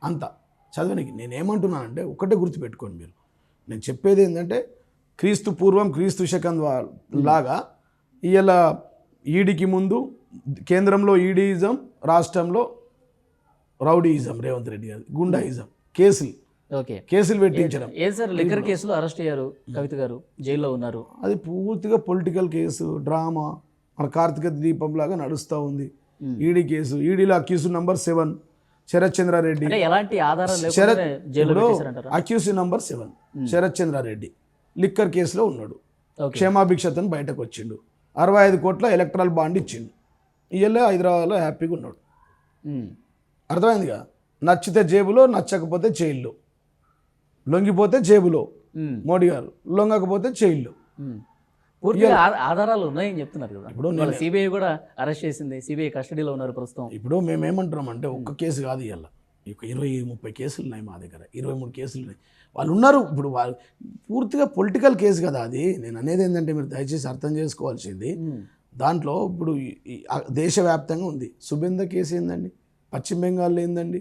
అంతా చదవనికి. నేనేమంటున్నానంటే ఒకటే గుర్తుపెట్టుకోండి మీరు. నేను చెప్పేది ఏంటంటే క్రీస్తు పూర్వం క్రీస్తు శకం లాగా ఇవాళ ఈడీకి ముందు కేంద్రంలో ఈడీయిజం, రాష్ట్రంలో రౌడీయిజం, రేవంత్ రెడ్డి గారు గుండాయిజం కేసులు పెట్టించడం. ఏం సార్ లిక్కర్ కేసులో అరెస్ట్ అయ్యారు కవిత గారు, జైల్లో ఉన్నారు. అది పూర్తిగా పొలిటికల్ కేసు, డ్రామా, మన కార్తీక దీపం లాగా నడుస్తూ ఉంది. ఈడీ కేసు, ఈడీలో అక్యూజ్ నంబర్ 7 శరత్ చంద్రారెడ్డి. ఎలాంటి ఆధారం లేకుండా జైల్లో పెట్టేశారంటారా? Accused number 7 Sharath Chandrareddy liquor కేసులో ఉన్నాడు. క్షమాభిక్షతను బయటకు వచ్చిండు. 65 కోట్ల ఎలక్ట్రల్ బాండ్ ఇచ్చిండు. ఇవాళ హైదరాబాద్లో హ్యాపీగా ఉన్నాడు. అర్థమైందిగా. నచ్చితే జేబులో, నచ్చకపోతే జైల్లో, లొంగిపోతే జేబులో మోడీ గారు, లొంగకపోతే జైల్లో. పూర్తిగా ఆధారాలు ఉన్నాయని చెప్తున్నారు కదా. ఇప్పుడు సిబిఐ కూడా అరెస్ట్ చేసింది, సిబిఐ కస్టడీలో ఉన్నారు ప్రస్తుతం. ఇప్పుడు మేమేమంటున్నాం అంటే ఒక్క కేసు కాదు, ఇవాళ 20-30 కేసులు ఉన్నాయి మా దగ్గర, 23 కేసులు ఉన్నాయి. వాళ్ళు ఉన్నారు. ఇప్పుడు వాళ్ళు పూర్తిగా పొలిటికల్ కేసు కదా అది. నేను అనేది ఏంటంటే మీరు దయచేసి అర్థం చేసుకోవాల్సింది, దాంట్లో ఇప్పుడు దేశవ్యాప్తంగా ఉంది. సుబేంద కేసు ఏందండి, పశ్చిమ బెంగాల్లో ఏందండి,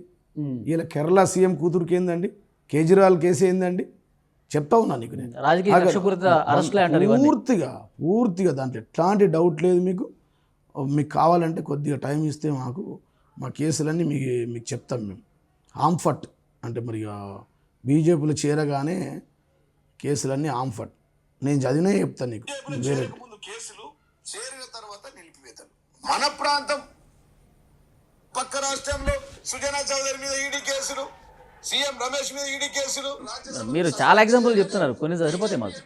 ఇలా కేరళ సీఎం కూతురుకి ఏందండి, కేజ్రీవాల్ కేసు ఏందండి, చెప్తా ఉన్నా నీకు నేను. పూర్తిగా దాంట్లో ఎట్లాంటి డౌట్ లేదు మీకు. మీకు కావాలంటే కొద్దిగా టైం ఇస్తే మా కేసులన్నీ మీకు చెప్తాం మేము. ఆంఫట్ అంటే మరి బీజేపీలో చేరగానే కేసులన్నీ ఆంఫట్ నేను చదివినే చెప్తాను నీకు. వేరే కేసులు చేరిన తర్వాత నిలిపివేతలు. మన ప్రాంతం పక్క రాష్ట్రంలో సుజనా చౌదరి మీద ఈడీ కేసులు, సీఎం రమేష్ మీద ఈడీ కేసులు. మీరు చాలా ఎగ్జాంపుల్ చెప్తున్నారు, కొన్ని సరిపోతాయి మాకు.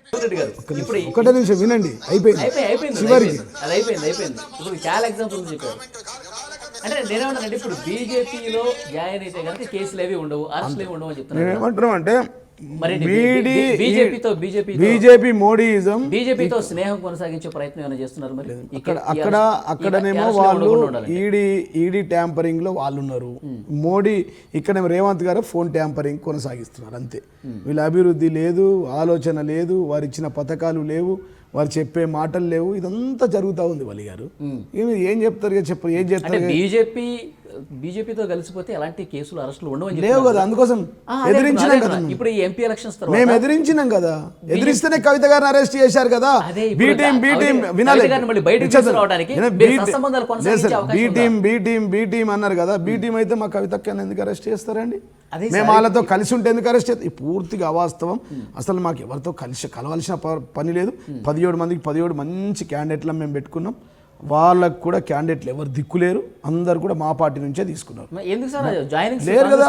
ఇప్పుడు ఒకటే నిమిషం వినండి, అయిపోయింది చివరికి. అది అయిపోయింది. ఇప్పుడు చాలా ఎగ్జాంపుల్స్ చెప్పారు. అంటే నేనేమంటానంటే ఇప్పుడు బీజేపీలో జాయిన్ అయితే కనుక కేసులు ఏవి ఉండవు, అరెస్టులు ఏవి ఉండవు అని చెప్తున్నారు. ఏమంటున్నాం అంటే బీజేపీ మోడీయిజం, బీజేపీతో స్నేహం కొనసాగించే ప్రయత్నం ఏమైనా చేస్తున్నారు మరి? అక్కడనేమో వాళ్ళు ఈడీ ట్యాంపరింగ్ లో వాళ్ళు ఉన్నారు. మోడీ ఇక్కడేమో రేవంత్ గారు ఫోన్ ట్యాంపరింగ్ కొనసాగిస్తున్నారు. అంతే. వీళ్ళ అభివృద్ధి లేదు, ఆలోచన లేదు, వారు ఇచ్చిన పథకాలు లేవు, వారు చెప్పే మాటలు లేవు. ఇదంతా జరుగుతూ ఉంది. వలి గారు ఏం చెప్తారు, ఏం చెప్తారు? బీజేపీతో కలిసిపోతే ఎలాంటి కేసులు, అరెస్టులు ఉండవు లేవు కదా. అందుకోసం ఎదిరించినాం కదా. ఇప్పుడు ఈ ఎంపీ ఎలక్షన్స్ మేము ఎదిరించినాం కదా. ఎదిరిస్తేనే కవిత గారిని అరెస్ట్ చేశారు కదా. బీ టీం అన్నారు కదా. బీ టీం అయితే మా కవితక్కని ఎందుకు అరెస్ట్ చేస్తారండి? మేము వాళ్ళతో కలిసి ఉంటే ఎందుకు అరెస్ట్ చేస్తారు? పూర్తిగా అవాస్తవం. అసలు మాకు ఎవరితో కలవాల్సిన పని లేదు. 17 మందికి 17 మంచి క్యాండిడేట్లను మేము పెట్టుకున్నాం. వాళ్ళకు కూడా క్యాండిడేట్లు ఎవరు దిక్కులేరు, అందరు కూడా మా పార్టీ నుంచే తీసుకున్నారు. లేరు కదా.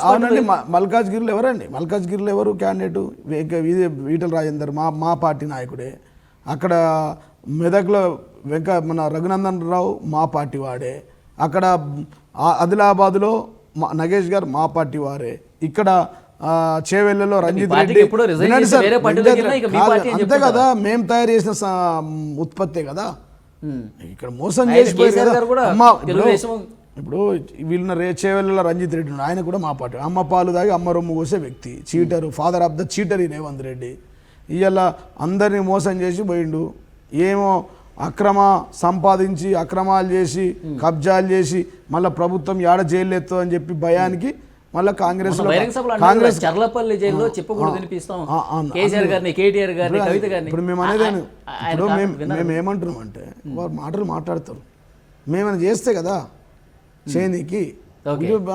అవునండి. మల్కాజ్గిరిలో ఎవరండి? మల్కాజ్గిరిలో ఎవరు క్యాండిడేటు? ఈటల రాజేందర్ మా పార్టీ నాయకుడే. అక్కడ మెదక్లో మన రఘునందన్ రావు మా పార్టీ వాడే. అక్కడ ఆదిలాబాద్లో నగేష్ గారు మా పార్టీ వారే. ఇక్కడ చేవెళ్ళలో రంజిత్ రెడ్డి. అంతే కదా, మేము తయారు చేసిన ఉత్పత్తే కదా. ఇక్కడ మోసం చేసిపోయారు కదా. ఇప్పుడు వీళ్ళ చేవెళ్ళలో రంజిత్ రెడ్డి, ఆయన కూడా మా పార్టీ. అమ్మ పాలు దాగి అమ్మ రొమ్ము కోసే వ్యక్తి, cheater, father of the cheater ఈ రేవంత్ రెడ్డి. ఇవాళ అందరినీ మోసం చేసి పోయిండు. ఏమో అక్రమ సంపాదించి అక్రమాలు చేసి కబ్జాలు చేసి మళ్ళీ ప్రభుత్వం ఏడ జైలు ఎత్తో అని చెప్పి భయానికి మళ్ళీ కాంగ్రెస్ చర్లపల్లి జైల్లో చెప్పకూడదు వినిపిస్తాం కేసీఆర్ గారిని, కేటీఆర్ గారిని, కవిత గారిని. ఇప్పుడు మేము అనేది మేము ఏమంటున్నాం అంటే వారు మాటలు మాట్లాడతారు. మేమైనా చేస్తే కదా చేయనీకి.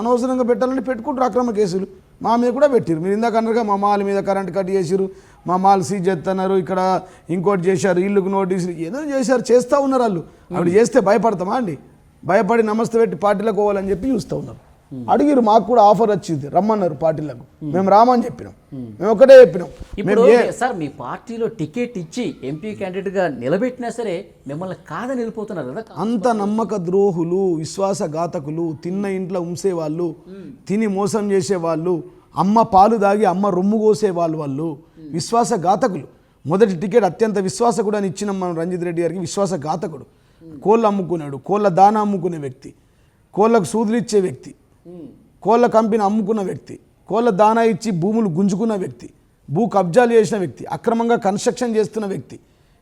అనవసరంగా పెట్టాలని పెట్టుకుంటారు అక్రమ కేసులు. మా మీద కూడా పెట్టారు. మీరు ఇందాక అన్నారుగా మా మాల్ మీద కరెంట్ కట్ చేసారు, మా మాల్ సీజ్ చేస్తున్నారు, ఇక్కడ ఇంకోటి చేశారు, ఇల్లుకు నోటీసులు ఏదో చేశారు, చేస్తూ ఉన్నారు వాళ్ళు. అప్పుడు చేస్తే భయపడతామా అండి? భయపడి నమస్తే పెట్టి పార్టీలకు పోవాలని చెప్పి చూస్తూ ఉన్నారు. అడిగిరు, మాకు కూడా ఆఫర్ వచ్చింది, రమ్మన్నారు పార్టీలకు. మేము రామని చెప్పినాం. మేము ఒకటే చెప్పినాం. సార్ మీ పార్టీలో టికెట్ ఇచ్చి ఎంపీ క్యాండిడేట్ గా నిలబెట్టినా సరే మిమ్మల్ని కాదని వెళ్ళిపోతున్నారు కదా. అంత నమ్మక ద్రోహులు, విశ్వాసఘాతకులు, తిన్న ఇంట్లో ఉంసేవాళ్ళు, తిని మోసం చేసేవాళ్ళు, అమ్మ పాలు దాగి అమ్మ రొమ్ము కోసేవాళ్ళు, వాళ్ళు విశ్వాసఘాతకులు. మొదటి టికెట్ అత్యంత విశ్వాసకుడు అని ఇచ్చిన మనం రంజిత్ రెడ్డి గారికి విశ్వాసఘాతకుడు. కోళ్ళు అమ్ముకున్నాడు, కోళ్ళ దాన అమ్ముకునే వ్యక్తి, కోళ్ళకు సూదులు ఇచ్చే వ్యక్తి, కోళ్ళ కంపెనీ అమ్ముకున్న వ్యక్తి, కోళ్ళ దానా ఇచ్చి భూములు గుంజుకున్న వ్యక్తి, భూ కబ్జాలు చేసిన వ్యక్తి, అక్రమంగా కన్స్ట్రక్షన్ చేస్తున్న వ్యక్తి.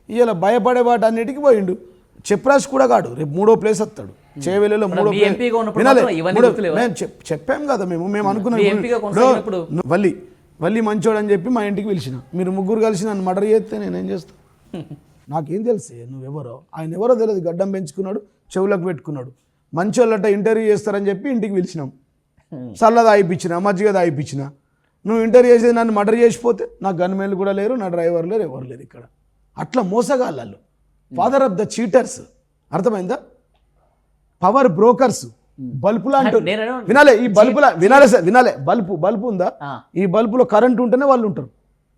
ఇలా భయపడే వాటి అన్నిటికీ పోయిండు. చెప్రాజ్ కూడా కాడు, రేపు 3వ ప్లేస్ వస్తాడు. చేవెళ్ళలో 3వ మీ ప్లేస్ ఎంపీగా ఉన్నప్పుడు వినాలి. మాత్రం ఇవన్నీ గుర్తులేవా? మేము చెప్పాం కదా, మేము అనుకున్నాం. మీ ఎంపీగా కొనసాగినప్పుడు వల్లి మంచోడు అని చెప్పి మా ఇంటికి పిలిచిన, మీరు ముగ్గురు కలిసి నన్ను మర్డర్ చేస్తే నేనేం చేస్తాను? నాకేం తెలుసు నువ్వెవరో. ఆయన ఎవరో తెలియదు, గడ్డం పెంచుకున్నాడు, చెవులకు పెట్టుకున్నాడు. మంచోళ్ళట ఇంటర్వ్యూ చేస్తారని చెప్పి ఇంటికి పిలిచినాం. చల్లదా అయిపించిన, మజ్జిగ తాగిపించిన. నువ్వు ఇంటర్వ్యూ చేసేది నన్ను మర్డర్ చేసిపోతే నా గన్మెన్లు కూడా లేరు, నా డ్రైవర్ లేరు, ఎవరు లేరు ఇక్కడ. అట్లా మోసగాళ్ళు, ఫాదర్ ఆఫ్ ద చీటర్స్. అర్థమైందా? పవర్ బ్రోకర్స్, బల్బులా అంటారు. వినాలే ఈ బల్బులా, వినాలే సార్ వినాలే. బల్బు ఉందా, ఈ బల్బులో కరెంట్ ఉంటేనే వాళ్ళు ఉంటారు,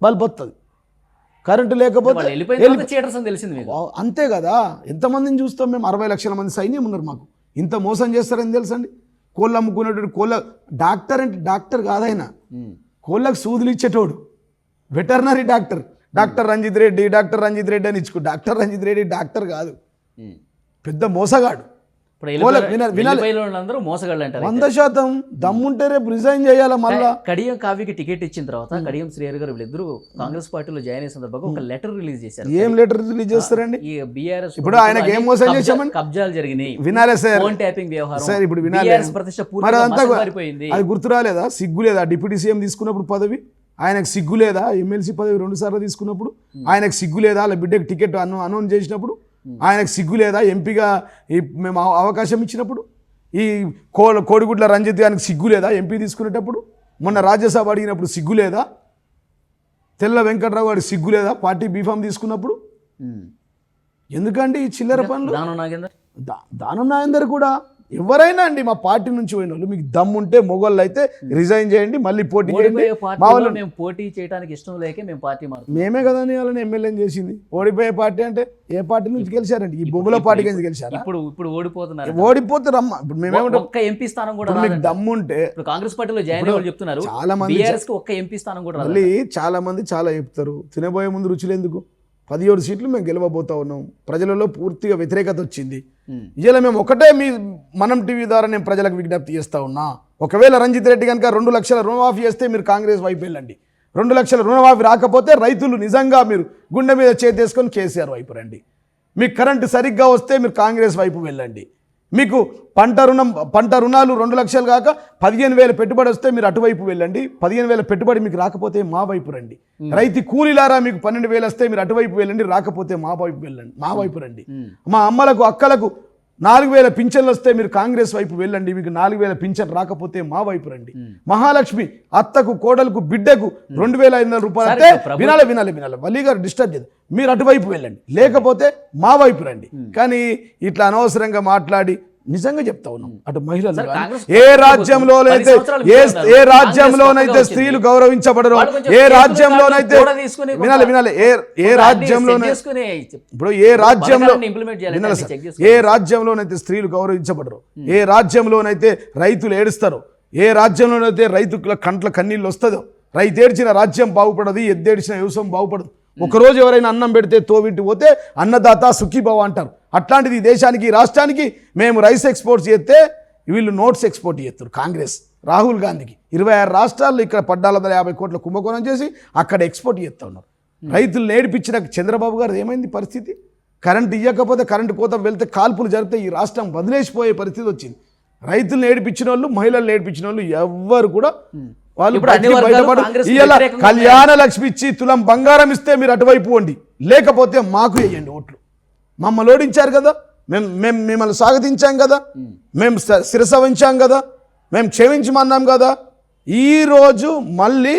బల్బు వస్తుంది. కరెంటు లేకపోతే తెలిసింది మీకు. అంతే కదా. ఎంతమందిని చూస్తాం మేము? 60 లక్షల మంది సైన్యం ఉన్నారు మాకు. ఇంత మోసం చేస్తారని తెలుసండి. కోళ్ళు అమ్ముకునేటోడు, కోళ్ళ డాక్టర్ అంటే డాక్టర్ కాదైనా, కోళ్ళకు సూదులు ఇచ్చేటోడు, veterinary doctor. Doctor Ranjith Reddy అని ఇచ్చుకో. డాక్టర్ రంజిత్ రెడ్డి డాక్టర్ కాదు, పెద్ద మోసగాడు. 100% దమ్ముంటే రేపు రిజైన్ చేయాలా మళ్ళా. కడియం కావ్యకి టికెట్ ఇచ్చిన తర్వాత కడియం శ్రీహరి గారు వీళ్ళిద్దరూ కాంగ్రెస్ పార్టీలో జాయిన్ అయిన సందర్భంగా ఒక లెటర్ రిలీజ్ చేశారు. ఏం లెటర్ రిలీజ్ చేస్తారండి? ఈ బీఆర్ఎస్ ఇప్పుడు ఆయనకి ఏం మోసం చేశామని? కబ్జాలు జరిగినాయి. వినాలే సార్, ఫోన్ ట్యాపింగ్ వ్యవహారం. సార్ ఇప్పుడు వినాలి. ప్రతిష్ట పూర్తిగా మారిపోయింది. అది గుర్తు రాలేదా? సిగ్గు లేదా? డిప్యూటీ సీఎం తీసుకున్నప్పుడు పదవి ఆయనకు సిగ్గు లేదా? ఎమ్మెల్సీ పదవి 2 సార్లు తీసుకున్నప్పుడు ఆయనకు సిగ్గు లేదా? అలా బిడ్డకి టికెట్ అనౌన్స్ చేసినప్పుడు ఆయనకు సిగ్గు లేదా? ఎంపీగా మేము అవకాశం ఇచ్చినప్పుడు ఈ కోడిగుడ్ల రంజిత్ గారికి సిగ్గు లేదా? ఎంపీ తీసుకునేటప్పుడు మొన్న రాజ్యసభ అడిగినప్పుడు సిగ్గు లేదా? తెల్ల వెంకట్రావు గారికి సిగ్గు లేదా? పార్టీ బీఫామ్ తీసుకున్నప్పుడు. ఎందుకండి ఈ చిల్లర పనులు? దానం నాగేందర్ కూడా ఎవరైనా అండి మా పార్టీ నుంచి పోయిన వాళ్ళు, మీకు దమ్ముంటే మొగోళ్ళు అయితే రిజైన్ చేయండి, మళ్ళీ పోటీ చేయండి. మేము పోటీ చేయడానికి ఇష్టం లేక మేము పార్టీ మేమే కదా వాళ్ళని ఎమ్మెల్యేని చేసింది. ఓడిపోయే పార్టీ అంటే ఏ పార్టీ నుంచి గెలిచారండి? ఈ బొమ్మల పార్టీకి నుంచి గెలిచారు. ఇప్పుడు ఓడిపోతున్నారు. ఓడిపోతారమ్మా. ఇప్పుడు మేమేమంటే ఒక్క ఎంపీ స్థానం కూడా మీకు దమ్ముంటే కాంగ్రెస్ పార్టీలో జాయిన్ అయ్యి చెప్తున్నారు చాలా మంది, ఒక్క ఎంపీ స్థానం కూడా మళ్ళీ చాలా మంది చాలా చెప్తారు. తినబోయే ముందు రుచులు ఎందుకు? 17 సీట్లు మేము గెలవబోతా ఉన్నాం. ప్రజలలో పూర్తిగా వ్యతిరేకత వచ్చింది. ఇలా మేము ఒకటే మనం టీవీ ద్వారా నేను ప్రజలకు విజ్ఞప్తి చేస్తా ఉన్నా, ఒకవేళ రంజిత్ రెడ్డి కనుక 2 లక్షల రుణమాఫీ చేస్తే మీరు కాంగ్రెస్ వైపు వెళ్ళండి. 2 లక్షల రుణమాఫీ రాకపోతే రైతులు నిజంగా మీరు గుండె మీద చేతేసుకొని కేసీఆర్ వైపు రండి. మీకు కరెంటు సరిగ్గా వస్తే మీరు కాంగ్రెస్ వైపు వెళ్ళండి. మీకు పంట రుణాలు 2 లక్షలు కాక 15,000 పెట్టుబడి వస్తే మీరు అటువైపు వెళ్ళండి. 15,000 పెట్టుబడి మీకు రాకపోతే మా వైపు రండి. రైతు కూలీలారా మీకు 12,000 వస్తే మీరు అటువైపు వెళ్ళండి, రాకపోతే మా వైపు రండి. మా అమ్మలకు అక్కలకు 4,000 పింఛన్లు వస్తే మీరు కాంగ్రెస్ వైపు వెళ్ళండి. మీకు 4,000 పింఛన్ రాకపోతే మా వైపు రండి. మహాలక్ష్మి అత్తకు కోడలకు బిడ్డకు 2,500 రూపాయలు అంటే వినాలి వల్లి గారు డిస్టర్బ్ చేయదు, మీరు అటువైపు వెళ్ళండి, లేకపోతే మా వైపు రండి. కానీ ఇట్లా అనవసరంగా మాట్లాడి నిజంగా చెప్తా ఉన్నాం, అటు మహిళలు ఏ రాజ్యంలోనైతే స్త్రీలు గౌరవించబడరు, ఏ రాజ్యంలోనైతే వినాలి ఇప్పుడు ఏ రాజ్యంలోనైతే స్త్రీలు గౌరవించబడరు, ఏ రాజ్యంలోనైతే రైతులు ఏడుస్తారు, ఏ రాజ్యంలోనైతే రైతుల కంట్ల కన్నీళ్ళు వస్తుందో, రైతు ఏడ్చిన రాజ్యం బాగుపడదు, ఎద్దేడ్చిన వ్యవసాయం బాగుపడదు. ఒకరోజు ఎవరైనా అన్నం పెడితే తోవింటి పోతే అన్నదాత సుఖీభవ అంటారు. అట్లాంటిది దేశానికి రాష్ట్రానికి మేము రైస్ ఎక్స్పోర్ట్ చేస్తే వీళ్ళు నోట్స్ ఎక్స్పోర్ట్ చేస్తారు. కాంగ్రెస్ రాహుల్ గాంధీకి 26 రాష్ట్రాల్లో ఇక్కడ 1,450 కోట్ల కుంభకోణం చేసి అక్కడ ఎక్స్పోర్ట్ చేస్తూ ఉన్నారు. రైతులు నేర్పించిన చంద్రబాబు గారు ఏమైంది పరిస్థితి? కరెంట్ ఇవ్వకపోతే కరెంటు కోత వెళ్తే కాల్పులు జరిపితే ఈ రాష్ట్రం వదిలేసిపోయే పరిస్థితి వచ్చింది. రైతులు నేర్పించిన వాళ్ళు, మహిళలు నేర్పించిన వాళ్ళు ఎవ్వరు కూడా వాళ్ళు కళ్యాణ లక్ష్మి ఇచ్చి తులం బంగారం ఇస్తే మీరు అటువైపు వండి, లేకపోతే మాకు వేయండి ఓట్లు. మమ్మల్ని ఓడించారు కదా, మేము మిమ్మల్ని స్వాగతించాం కదా, మేము శిరస వంచాం కదా, మేము క్షమించమన్నాం కదా. ఈరోజు మళ్ళీ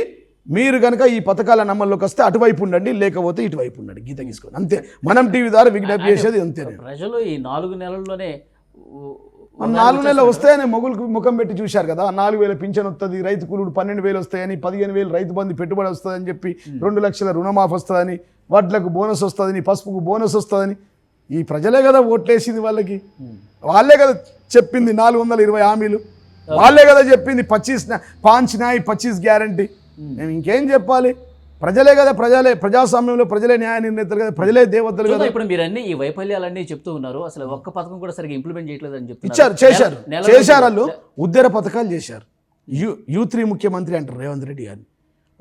మీరు కనుక ఈ పథకాల నమ్మల్లోకి వస్తే అటువైపు ఉండండి, లేకపోతే ఇటువైపు ఉండండి. గీత గీసుకోండి అంతే. మనం టీవీ ద్వారా విజ్ఞప్తి చేసేది అంతే. ప్రజలు ఈ 4 నెలల్లోనే 4 నెలలు వస్తాయని మొగులకు ముఖం పెట్టి చూశారు కదా. 4,000 పింఛన్ వస్తుంది, రైతు కూలీడు 12,000 వస్తాయని, 15,000 రైతు బంధు పెట్టుబడి వస్తుందని చెప్పి, 2 లక్షల రుణమాఫీ వస్తుందని, వడ్లకు బోనస్ వస్తుందని, పసుపుకు బోనస్ వస్తుందని ఈ ప్రజలే కదా ఓట్లేసింది వాళ్ళకి. వాళ్ళే కదా చెప్పింది 420 హామీలు, వాళ్ళే కదా చెప్పింది 25 గ్యారంటీ. మేము ఇంకేం చెప్పాలి? ప్రజలే కదా, ప్రజాస్వామ్యంలో ప్రజలే న్యాయ నిర్ణేతలు కదా, ప్రజలే దేవతలు కదా. ఇప్పుడు మీరు అన్ని ఈ వైఫల్యాలన్నీ చెప్తూ ఉన్నారు, అసలు ఒక్క పథకం కూడా సరిగ్గా ఇంప్లిమెంట్ చేయట్లేదు అని చేశారు వాళ్ళు ఉద్దర పథకాలు చేశారు. U3 ముఖ్యమంత్రి అంటారు రేవంత్ రెడ్డి గారిని.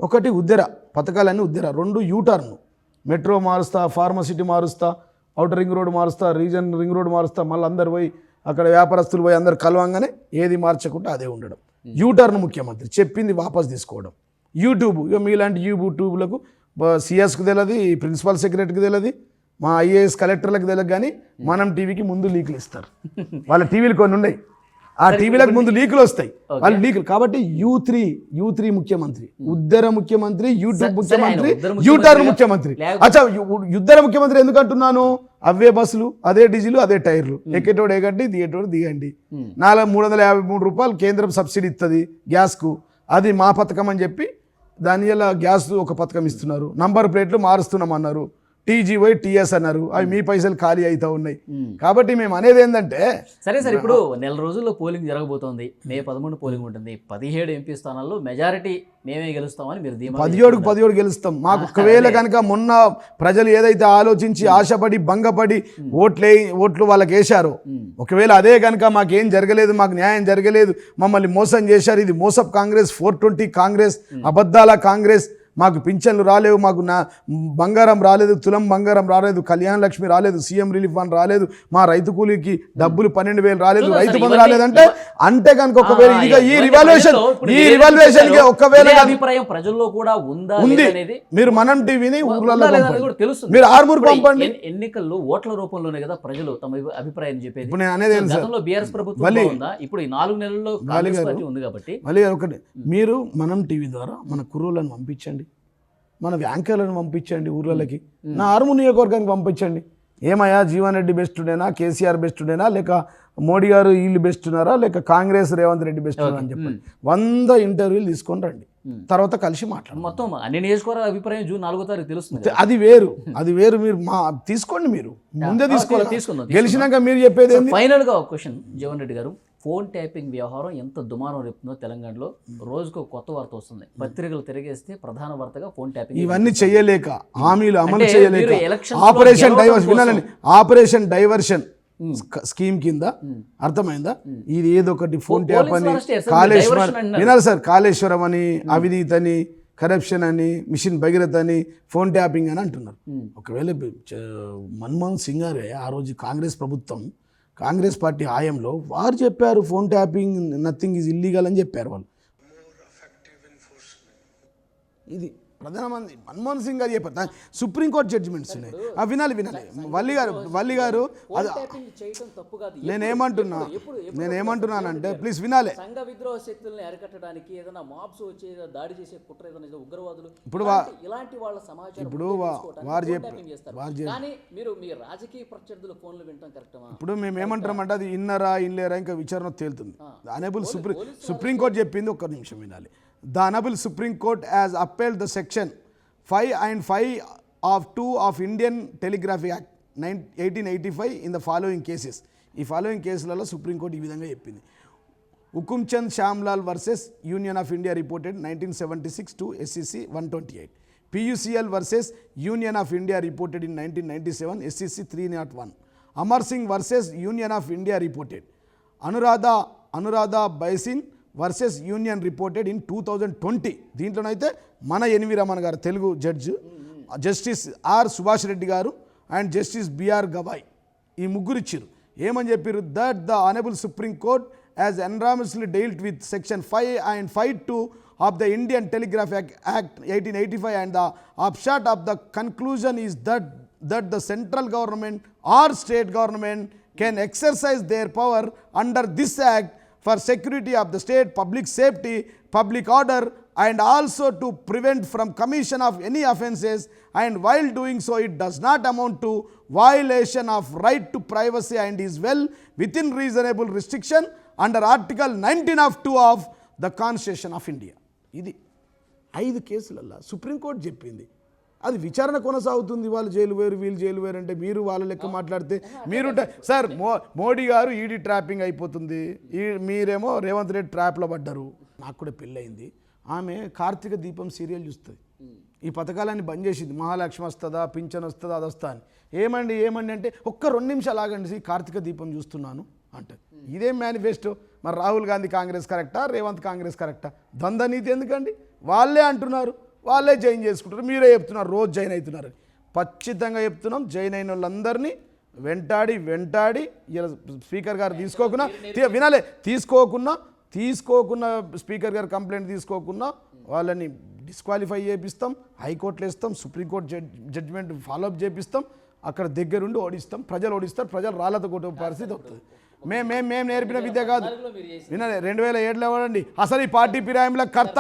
ఒకటి ఉద్దర పథకాలన్నీ ఉద్దర, 2 యూటర్న్, మెట్రో మారుస్తా, ఫార్మసిటీ మారుస్తా, అవుటర్ రింగ్ రోడ్ మారుస్తా, రీజన్ రింగ్ రోడ్ మారుస్తా, మళ్ళీ అందరు పోయి అక్కడ వ్యాపారస్తులు పోయి అందరు కలవంగానే ఏది మార్చకుండా అదే ఉండడం. యూటర్న్ ముఖ్యమంత్రి చెప్పింది వాపస్ తీసుకోవడం. యూట్యూబ్, ఇక మీలాంటి యూట్యూబ్లకు సిఎస్కి తెలియదు, ప్రిన్సిపల్ సెక్రటరీకి తెలియదు, మా IAS కలెక్టర్లకు తెలియదు, కానీ మనం టీవీకి ముందు లీకులు ఇస్తారు. వాళ్ళ టీవీలు కొన్ని ఉన్నాయి, ఆ టీవీలకు ముందు లీకులు వస్తాయి, వాళ్ళు లీకులు. కాబట్టి U3 ముఖ్యమంత్రి, ఉద్దర ముఖ్యమంత్రి, యూట్యూబ్ ముఖ్యమంత్రి, యూటర్న్ ముఖ్యమంత్రి. అచ్చా, ఉద్దర ముఖ్యమంత్రి ఎందుకు అంటున్నాను? అవే బస్సులు, అదే డీజిల్, అదే టైర్లు, ఎక్కేటోడు ఎగండి, దిగేటోడు దిగండి. 353 రూపాయలు కేంద్రం సబ్సిడీ ఇస్తుంది గ్యాస్కు, అది మా పథకం అని చెప్పి దాని వల్ల గ్యాస్ ఒక పథకం ఇస్తున్నారు. నంబర్ ప్లేట్లు మారుస్తున్నామన్నారు, TGY TS అన్నారు, అవి మీ పైసలు ఖాళీ అవుతా ఉన్నాయి. కాబట్టి మేము అనేది ఏంటంటే, సరే సార్, ఇప్పుడు నెల రోజుల్లో పోలింగ్ జరగబోతోంది, May 11 పోలింగ్ ఉంటుంది, 17 MP స్థానాల్లో మెజారిటీ మేమే గెలుస్తామని మీరు 17 గెలుస్తాం. మాకు ఒకవేళ కనుక మొన్న ప్రజలు ఏదైతే ఆలోచించి ఆశపడి భంగపడి ఓట్లు వాళ్ళకి వేశారో, ఒకవేళ అదే కనుక మాకేం జరగలేదు, మాకు న్యాయం జరగలేదు, మమ్మల్ని మోసం చేశారు, ఇది మోసపు కాంగ్రెస్, 420 కాంగ్రెస్, అబద్ధాల కాంగ్రెస్, మాకు పింఛన్లు రాలేవు, మాకు బంగారం రాలేదు, తులం బంగారం రాలేదు, కళ్యాణ లక్ష్మి రాలేదు, సీఎం రిలీఫ్ ఫండ్ రాలేదు, మా రైతు కూలీకి డబ్బులు 12,000 రాలేదు, రైతు బంధు రాలేదంటే అంటే కనుక ఒకవేళ ఈ రివాల్యూషన్ ఒకవేళ అభిప్రాయం ప్రజల్లో కూడా ఉంది. మీరు మనం టీవీని ఊర్లలో మీరు ఆర్మూర్ పంపండి. ఎన్నికల్లో ఓట్ల రూపంలోనే కదా ప్రజలు తమ అభిప్రాయం చెప్పేది. ఇప్పుడు నేను అనేది గతంలో బీఆర్ఎస్ ప్రభుత్వం ఉందా, ఇప్పుడు ఈ 4 నెలల్లో కాంగ్రెస్ పార్టీ ఉంది కాబట్టి. మళ్ళీ ఒకటి, మీరు మనం టీవీ ద్వారా మన కుర్రోళ్ళని పంపించండి, మన యాంకర్లను పంపించండి ఊర్లకి, నా ఆర్మూర్ నియోజకవర్గానికి పంపించండి. ఏమయ్యా జీవన్ రెడ్డి బెస్ట్ ఉండేనా, కేసీఆర్ బెస్ట్ ఉండేనా, లేక మోడీ గారు వీళ్ళు బెస్ట్ ఉన్నారా, లేక కాంగ్రెస్ రేవంత్ రెడ్డి బెస్ట్ ఉన్నారా అని చెప్పండి. 100 ఇంటర్వ్యూలు తీసుకొని రండి, తర్వాత కలిసి మాట్లాడు. మొత్తం అన్ని నియోజకవర్గాల అభిప్రాయం June 4వ తారీఖు తెలుస్తుంది. అది వేరు. మీరు తీసుకోండి, మీరు ముందే తీసుకుందాం, గెలిచినాక మీరు చెప్పేది. ఫైనల్గా ఒక క్వశ్చన్ జీవన్ రెడ్డి గారు, ఫోన్ ట్యాపింగ్ వ్యవహారం ఎంత దుమారం రేపుతుందో తెలంగాణలో, రోజుకు కొత్త వార్త వస్తుంది, పత్రికలు తిరిగేస్తే ప్రధాన వార్తగా ఫోన్ ట్యాపింగ్. ఇవన్నీ చేయలేక, హామీలు అమలు చేయలేక, ఆపరేషన్ డైవర్షన్ స్కీమ్ కింద, అర్థమైందా, ఇది ఏదో ఒకటి ఫోన్ ట్యాప్ అని, కాళేశ్వరం అని, అవినీతి అని, కరప్షన్ అని, మిషన్ భగీరథ అని, ఫోన్ ట్యాపింగ్ అని అంటున్నారు. ఒకవేళ మన్మోహన్ సింగ్ గారే ఆ రోజు కాంగ్రెస్ ప్రభుత్వం, కాంగ్రెస్ పార్టీ హయాంలో వారు చెప్పారు phone tapping nothing is illegal అని చెప్పారు వాళ్ళు. ఇది ప్రధానమంత్రి మన్మోహన్ సింగ్ గారు చెప్పారు. సుప్రీంకోర్టు జడ్జిమెంట్స్ ఉన్నాయి, వినాలి. వల్లి గారు నేనేమంటున్నానంటే ప్లీజ్ వినాలి. సంఘ విద్రోహ శక్తుల్ని అరికట్టడానికి ఏదైనా మాబ్స్ వచ్చి దాడి చేసే కుట్ర ఏదైనా ఉగ్రవాదులు ఇప్పుడు ఇలాంటి వాళ్ళ సమాచారం ఇప్పుడు వారు కానీ మీరు మీ రాజకీయ ప్రత్యర్థుల ఫోన్లు వింటాం కరెక్టమా? ఇప్పుడు మేము ఏమంటామంటే అది ఇన్నరా ఇంకా విచారణ తేలుతుంది. అనేబుల్ సుప్రీంకోర్టు చెప్పింది, ఒక్క నిమిషం వినాలి. The Honorable Supreme Court has upheld the Section 5 and 5 of 2 of Indian Telegraphy Act 1885 in the following cases. ఈ ఫాలోయింగ్ కేసులలో సుప్రీంకోర్టు ఈ విధంగా చెప్పింది. Hukumchand Shyamlal versus union of India reported 1976 to SCC 128. PUCL versus union of India reported in 1997 SCC 301. Amar Singh versus union of India reported. Anuradha Bhasin versus union reported in 2020. దీంట్లోనైతే మన NV Ramana గారు Telugu judge, justice R Subhash Reddy గారు and justice BR Gavai, ఈ ముగ్గురు ఇచ్చారు. ఏమని చెప్పారు? That the honourable supreme court has enormously dealt with section 5 and 5(2) of the Indian Telegraph Act 1885 and the upshot of the conclusion is that the central government or state government can exercise their power under this act for security of the state, public safety, public order, and also to prevent from commission of any offences, and while doing so it does not amount to violation of right to privacy and is well within reasonable restriction under Article 19 of 2 of the Constitution of India. ఇది 5 కేసులలో supreme court చెప్పింది. అది విచారణ కొనసాగుతుంది. వాళ్ళు jail వేరు వీళ్ళు jail వేరు అంటే మీరు వాళ్ళ లెక్క మాట్లాడితే మీరు సార్ మోడీ గారు ఈడీ ట్రాపింగ్ అయిపోతుంది, మీరేమో రేవంత్ రెడ్డి ట్రాప్లో పడ్డారు. నాకు కూడా పెళ్ళయింది, ఆమె కార్తీక దీపం సీరియల్ చూస్తుంది. ఈ పథకాలన్నీ బంద్ చేసింది. మహాలక్ష్మి వస్తుందా, పింఛన్ వస్తుందా, అది వస్తా అని. ఏమండి అంటే ఒక్క 2 నిమిషాలు ఆగండి, కార్తీక దీపం చూస్తున్నాను అంటే ఇదేం మేనిఫెస్టో? మరి రాహుల్ గాంధీ కాంగ్రెస్ కరెక్టా, రేవంత్ కాంగ్రెస్ కరెక్టా? ద్వంద్వ నీతి ఎందుకండి? వాళ్ళే అంటున్నారు, వాళ్ళే జాయిన్ చేసుకుంటారు, మీరే చెప్తున్నారు రోజు జాయిన్ అవుతున్నారు. ఖచ్చితంగా చెప్తున్నాం, జాయిన్ అయిన వాళ్ళందరినీ వెంటాడి ఇలా స్పీకర్ గారు తీసుకోకుండా వినాలే, తీసుకోకుండా స్పీకర్ గారు కంప్లైంట్ తీసుకోకుండా వాళ్ళని డిస్క్వాలిఫై చేపిస్తాం, హైకోర్టులో ఇస్తాం, సుప్రీంకోర్టు జడ్జిమెంట్ ఫాలోఅప్ చేపిస్తాం, అక్కడ దగ్గరుండి ఓడిస్తాం, ప్రజలు ఓడిస్తారు, ప్రజలు రాళ్ళతో కొట్టే పరిస్థితి వస్తుంది. మేము నేర్పిన విద్య కాదు. వినాలి, 2007లో ఇవ్వండి. అసలు ఈ పార్టీ ఫిరాయింపుల కర్త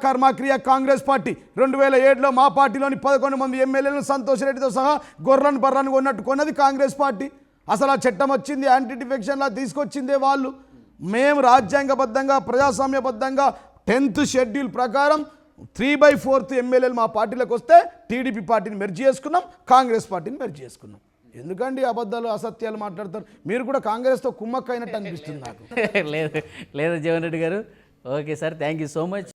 కర్మక్రియ కాంగ్రెస్ పార్టీ. 2007లో మా పార్టీలోని 11 మంది ఎమ్మెల్యేలను సంతోష్ రెడ్డితో సహా బర్రను కొన్నట్టు కొన్నది కాంగ్రెస్ పార్టీ. అసలు ఆ చట్టం వచ్చింది, యాంటీ డిఫెక్షన్లా తీసుకొచ్చిందే వాళ్ళు. మేము రాజ్యాంగబద్ధంగా ప్రజాస్వామ్యబద్ధంగా 10th షెడ్యూల్ ప్రకారం 3/4 ఎమ్మెల్యేలు మా పార్టీలోకి వస్తే టీడీపీ పార్టీని మెర్జ్ చేసుకున్నాం, కాంగ్రెస్ పార్టీని మెర్జ్ చేసుకున్నాం. ఎందుకండి అబద్ధాలు అసత్యాలు మాట్లాడతారు? మీరు కూడా కాంగ్రెస్తో కుమ్మక్క అయినట్టు అనిపిస్తుంది నాకు. లేదు జీవన్ రెడ్డి గారు. Okay sir, thank you so much.